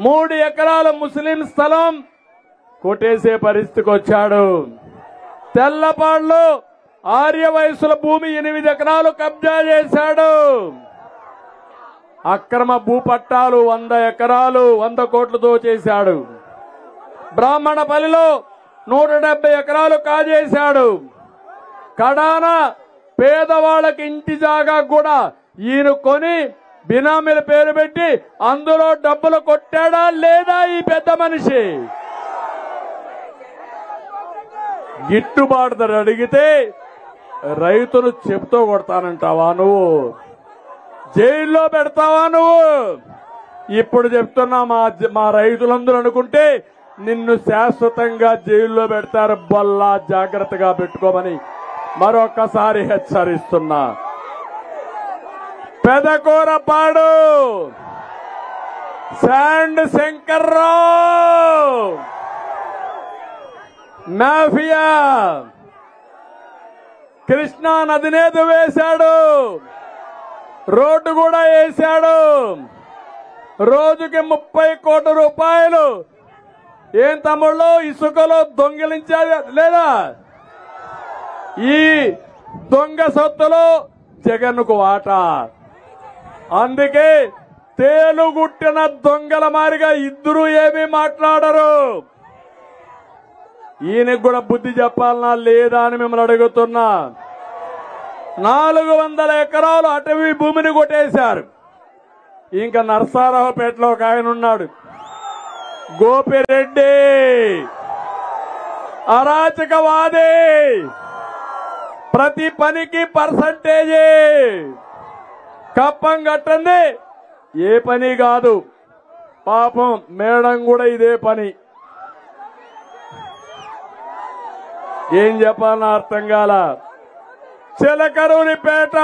3 ఎకరాల ముస్లిం స్థలం కొట్టేసే పరిస్థితికి వచ్చాడు. తెల్లపాడులో ఆర్య వయసుల భూమి 8 ఎకరాలు కబ్జా చేశాడు. అక్రమ భూపట్టాలు 100 ఎకరాలు 100 కోట్లతో చేశాడు. బ్రాహ్మణపల్లిలో 170 ఎకరాలు కాజేశాడు. కడాన పేదవాళ్ళకి ఇంటి జాగా కూడా ఈయన కొని బినామీల పేరు పెట్టి అందులో డబ్బులు కొట్టాడా లేదా ఈ పెద్ద మనిషి? గిట్టుబాటు ధర అడిగితే రైతులు చెప్తూ కొడతానంటావా నువ్వు? జైల్లో పెడతావా నువ్వు? ఇప్పుడు చెప్తున్నా మా రైతులందరూ అనుకుంటే నిన్ను శాశ్వతంగా జైల్లో పెడతారు. బొల్లా జాగ్రత్తగా పెట్టుకోమని మరొకసారి హెచ్చరిస్తున్నా. పెదకూరపాడు శాండ్ శంకర్రావు మాఫియా కృష్ణా నదినే వేశాడు. రోడ్డు కూడా వేశాడు. రోజుకి 30 కోట్ల రూపాయలు ఏం తమ్ముళ్ళు ఇసుకలో దొంగిలించారు లేదా? ఈ దొంగ సొత్తులో జగన్కు వాటా. అందుకే తేలుగుట్టిన దొంగల మారిగా ఇద్దరు ఏమీ మాట్లాడరు. ఈయనకు కూడా బుద్ధి చెప్పాలనా లేదా అని మిమ్మల్ని అడుగుతున్నా. 400 ఎకరాలు అటవీ భూమిని కొట్టేశారు. ఇంకా నర్సారావుపేటలో ఒక ఆయన ఉన్నాడు, గోపిరెడ్డి, అరాచకవాది. ప్రతి పనికి పర్సంటేజీ కప్పం కట్టండి. ఏ పని కాదు. పాపం మేడం కూడా ఇదే పని. ఏం చెప్పాలన్నా అర్థం కాల. చిలకరూరిపేట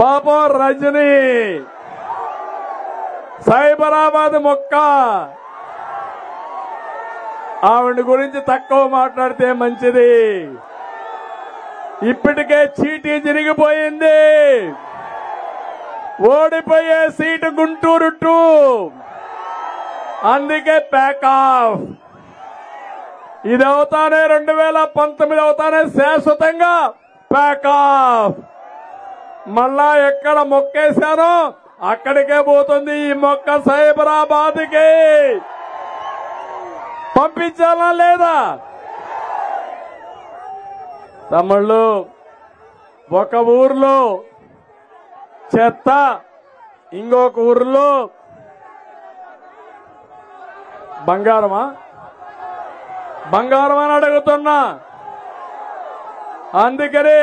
పాపం రజని, సైబరాబాద్ మొక్క. ఆవిడ గురించి తక్కువ మాట్లాడితే మంచిది. ఇప్పటికే చీటీ జరిగిపోయింది. ఓడిపోయే సీటు గుంటూరు 2. అందుకే ప్యాక్ ఆఫ్. ఇది అవుతానే 2019 అవుతానే శాశ్వతంగా ప్యాక్ ఆఫ్. మళ్ళా ఎక్కడ మొక్కేశానో అక్కడికే పోతుంది ఈ మొక్క. సైబరాబాద్కి పంపించాలా లేదా? తమ్ముళ్ళు, ఒక ఊర్లో చెత్త, ఇంకొక ఊర్లో బంగారమా అని అడుగుతున్నా. అందుకని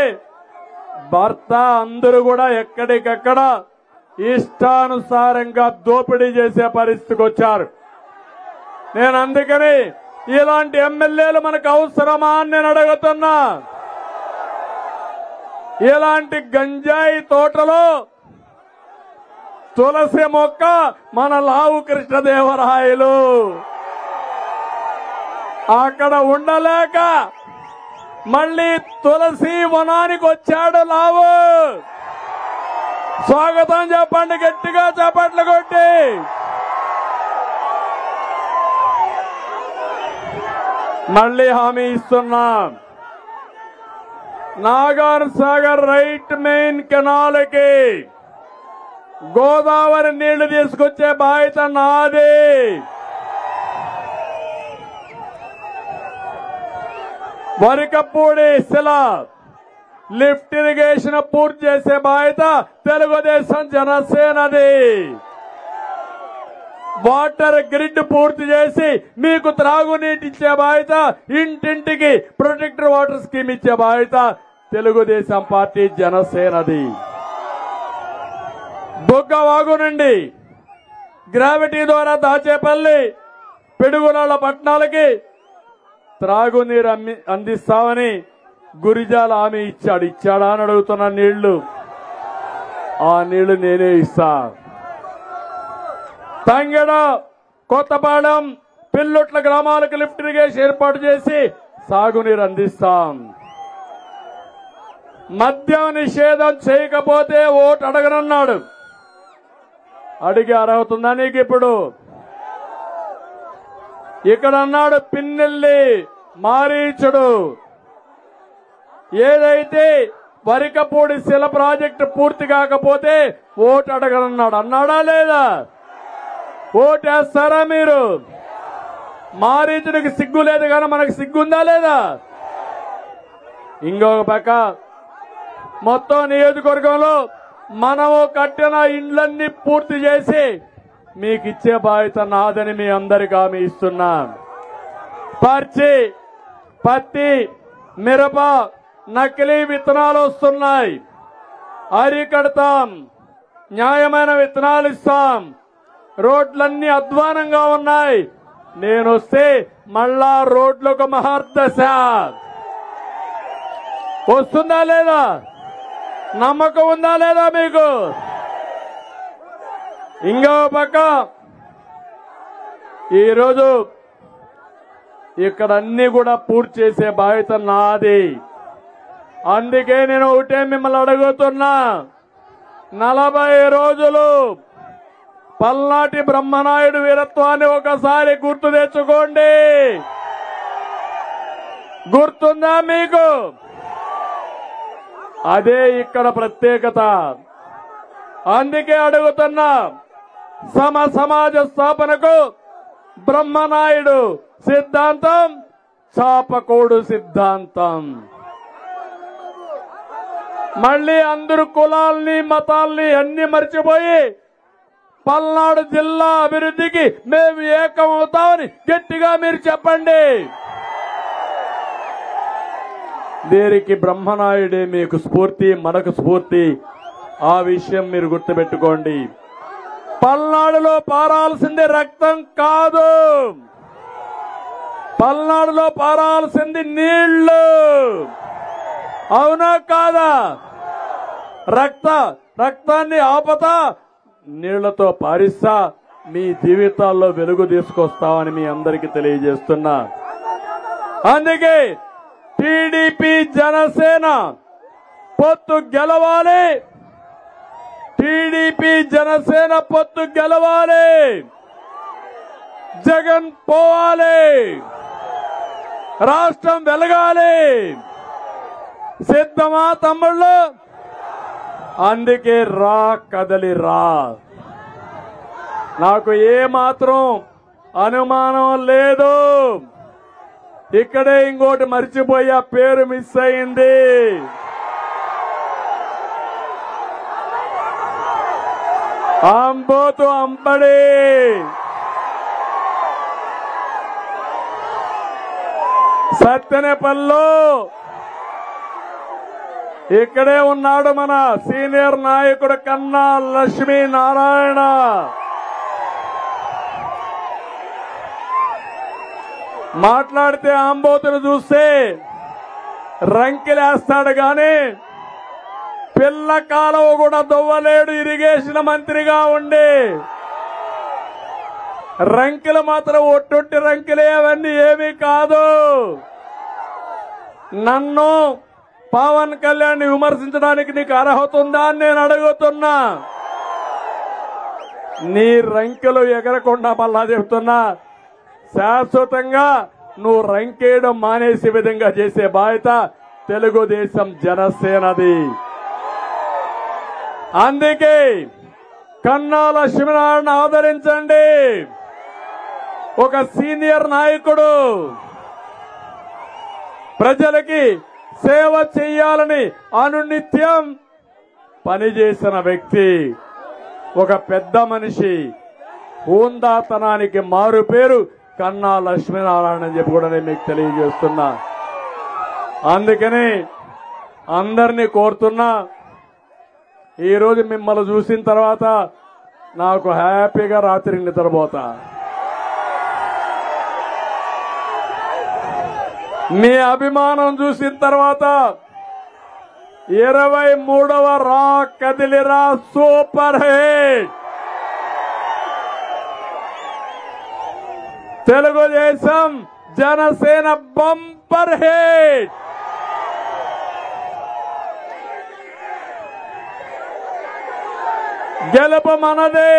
భర్త అందరూ కూడా ఎక్కడికక్కడ ఇష్టానుసారంగా దోపిడీ చేసే పరిస్థితికి వచ్చారు. నేను అందుకని ఇలాంటి ఎమ్మెల్యేలు మనకు అవసరమా అని నేను అడుగుతున్నా. ఇలాంటి గంజాయి తోటలో తులసి మొక్క మన లావు కృష్ణదేవరాయలు అక్కడ ఉండలేక మళ్ళీ తులసి వనానికి వచ్చాడు లావు. స్వాగతం చెప్పండి గట్టిగా, చప్పట్లు కొట్టి. మళ్ళీ హామీ ఇస్తున్నాం. నాగార్ సాగర్ రైట్ మెయిన్ కెనాల్కి గోదావరి నీళ్లు తీసుకొచ్చే బాధ్యత నాది. వరికపూడి శిలా లిఫ్ట్ ఇరిగేషన్ పూర్తి చేసే బాధ్యత తెలుగుదేశం జనసేనది. వాటర్ గ్రిడ్ పూర్తి చేసి మీకు త్రాగునీటి ఇచ్చే బాధ్యత, ఇంటింటికి ప్రొటెక్టర్ వాటర్ స్కీమ్ ఇచ్చే బాధ్యత తెలుగుదేశం పార్టీ జనసేనది. బొగ్గవాగు నుండి గ్రావిటీ ద్వారా దాచేపల్లి పిడుగురాళ్ల పట్టణాలకి త్రాగునీరు అందిస్తామని గురిజాల హామీ ఇచ్చాడు. ఇచ్చాడా అని అడుగుతున్న నీళ్లు, ఆ నీళ్లు నేనే ఇస్తా. తంగెడ, కొత్తపాలెం, పిల్లుట్ల గ్రామాలకు లిఫ్ట్ ఇరిగేషన్ ఏర్పాటు చేసి సాగునీరు అందిస్తాం. మద్యం నిషేధం చేయకపోతే ఓటు అడగనన్నాడు. అడిగే అర్హత ఉందా నీకు? ఇప్పుడు ఇక్కడ అన్నాడు పిన్నెల్లి మారీచుడు, ఏదైతే వరికపూడి శిల ప్రాజెక్టు పూర్తి కాకపోతే ఓటు అడగనన్నాడు. అన్నాడా లేదా? ఓటేస్తారా మీరు? మారీచుడికి సిగ్గు లేదు కానీ మనకు సిగ్గుందా లేదా? ఇంకొక పక్క మొత్తం నియోజకవర్గంలో మనము కట్టిన ఇండ్లన్నీ పూర్తి చేసి మీకు ఇచ్చే బాధ్యత నాదని మీ అందరికీ హామీ ఇస్తున్నా. పత్తి, మిరప, నకిలీ విత్తనాలు వస్తున్నాయి, అరికడతాం, న్యాయమైన విత్తనాలు ఇస్తాం. రోడ్లన్నీ అధ్వానంగా ఉన్నాయి. నేను వస్తే మళ్ళా రోడ్లకు మహర్దశ వస్తుందా లేదా? నమ్మకం ఉందా లేదా మీకు? ఇంకో పక్క ఈరోజు ఇక్కడ అన్ని కూడా పూర్తి చేసే బాధ్యత నాది. అందుకే నేను ఒకటే మిమ్మల్ని అడుగుతున్నా, 40 రోజులు పల్నాటి బ్రహ్మనాయుడు వీరత్వాన్ని ఒకసారి గుర్తు తెచ్చుకోండి. గుర్తుందా మీకు? అదే ఇక్కడ ప్రత్యేకత. అందుకే అడుగుతున్నా, సమాజ స్థాపనకు బ్రహ్మనాయుడు సిద్ధాంతం, చాపకోడు సిద్ధాంతం. మళ్ళీ అందరు కులాల్ని మతాల్ని అన్ని మర్చిపోయి పల్నాడు జిల్లా అభివృద్ధికి మేము ఏకమవుతామని గట్టిగా మీరు చెప్పండి. దీనికి బ్రహ్మనాయుడే మీకు స్ఫూర్తి, మనకు స్ఫూర్తి. ఆ విషయం మీరు గుర్తుపెట్టుకోండి. పల్నాడులో పారాల్సింది రక్తం కాదు, పల్నాడులో పారాల్సింది నీళ్లు. అవునా కాదా? రక్తాన్ని ఆపతా నీళ్లతో పారిస్తా మీ జీవితాల్లో వెలుగు తీసుకొస్తామని మీ అందరికీ తెలియజేస్తున్నా. అందుకే టీడీపీ జనసేన పొత్తు గెలవాలి, టీడీపీ జనసేన పొత్తు గెలవాలి, జగన్ పోవాలి, రాష్ట్రం వెలగాలి. సిద్ధమా తమ్ముళ్ళు? అందుకే రా, కదలి రా. నాకు ఏ మాత్రం అనుమానం లేదు. ఇక్కడే ఇంకోటి మర్చిపోయి ఆ పేరు మిస్ అయింది. అంబోతు అంబడి. సత్తెనపల్లిలో ఇక్కడే ఉన్నాడు మన సీనియర్ నాయకుడు కన్నా లక్ష్మీనారాయణ. మాట్లాడితే ఆంబోతును చూస్తే రంకెలేస్తాడు గాని పిల్ల కాలువ కూడా దొవ్వలేడు. ఇరిగేషన్ మంత్రిగా ఉండి రంకెలు మాత్రం ఒట్టొట్టి రంకెలే, అవన్నీ ఏమీ కాదు. నన్ను పవన్ కళ్యాణ్ విమర్శించడానికి నీకు అర్హత ఉందా అని నేను అడుగుతున్నా. నీ రంకెలు ఎగరకుండా మళ్ళా చెప్తున్నా, శాశ్వతంగా నువ్వు రంకేయడం మానేసే విధంగా చేసే బాధ్యత తెలుగుదేశం జనసేనది. అందుకే కన్నా లక్ష్మీనారాయణ ఆదరించండి. ఒక సీనియర్ నాయకుడు, ప్రజలకి సేవ చేయాలని అనునిత్యం పనిచేసిన వ్యక్తి, ఒక పెద్ద మనిషి, హోందాతనానికి మారు పేరు కన్నా లక్ష్మీనారాయణ అని చెప్పి కూడా నేను మీకు తెలియజేస్తున్నా. అందుకని అందరినీ కోరుతున్నా, ఈరోజు మిమ్మల్ని చూసిన తర్వాత నాకు హ్యాపీగా రాత్రి నిద్రపోతా. మీ అభిమానం చూసిన తర్వాత 23వ రా కదిలిరా super hit Telugu Desam Janasena bumper hit. గెలుపు మనదే.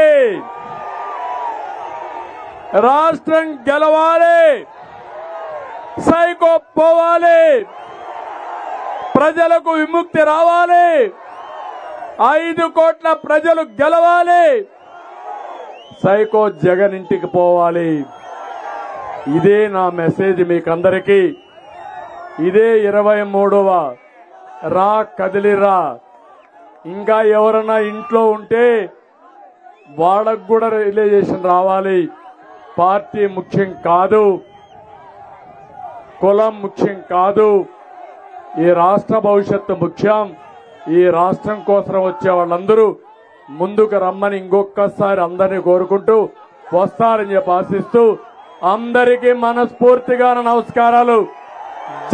రాష్ట్రం గెలవాలి, సైకో పోవాలి, ప్రజలకు విముక్తి రావాలి, 5 కోట్ల ప్రజలు గెలవాలి, సైకో జగన్ ఇంటికి పోవాలి. ఇదే నా మెసేజ్ మీకందరికీ. ఇదే 23వ రా కదిలిరా. ఇంకా ఎవరన్నా ఇంట్లో ఉంటే వాళ్ళకు కూడా రియలైజేషన్ రావాలి. పార్టీ ముఖ్యం కాదు, కులం ముఖ్యం కాదు, ఈ రాష్ట్ర భవిష్యత్తు ముఖ్యం. ఈ రాష్ట్రం కోసం వచ్చే వాళ్ళందరూ ముందుకు రమ్మని ఇంకొకసారి అందరినీ కోరుకుంటూ వస్తారని చెప్పి ఆశిస్తూ అందరికీ మనస్ఫూర్తిగా నమస్కారాలు.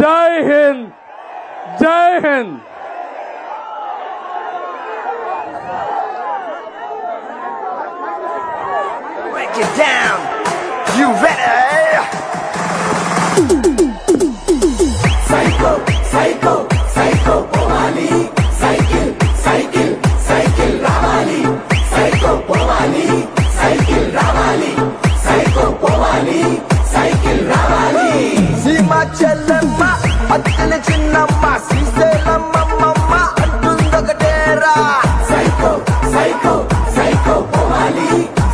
జై హింద్, జై Hind. Break it down. You ready? Psycho, psycho, psycho, Powali. Cycle, cycle, cycle, Ravali. Psycho, Powali. Cycle, Ravali. Psycho, Powali. Cycle, Ravali. Sima Chellamma, Attane Chinnamma, Sriselamma, Mamma, Antundakatera. Psycho, psycho, psycho, Powali.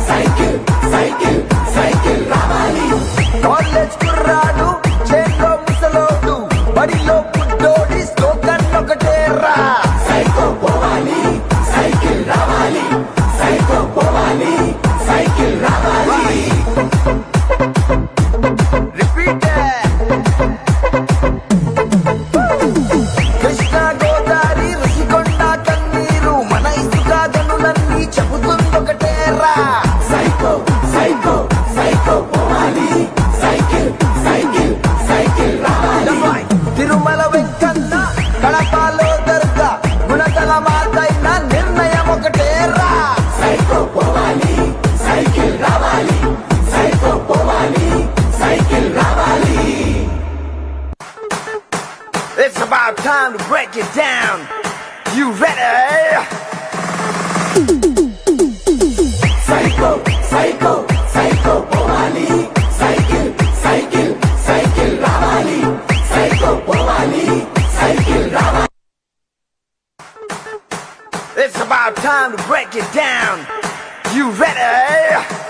Cycle, cycle, cycle, Ravali. College kurradu, chelo musalodu, badilo puddodi, slogan okatera. Psycho Powali, cycle Ravali. Psycho Powali, cycle Ravali. Repeat it. Krishna Godavari, Rishikonda Kanneeru, mana isuka ganulanni cheputundokatera. Psycho, psycho, psycho Powali. Cycle, cycle, cycle Ravali. Tirumala Venkana, Kadapalo Darga, Gunagala Mataina, Nirnayam okatera. Psycho Powali, cycle Ravali. Psycho Powali, cycle Ravali. It's about time to break it down. You ready? Psycho, psycho, psycho Powali. Cycle, cycle, cycle Ravali. Psycho Powali, cycle Ravali. It's about time to break it down. You ready?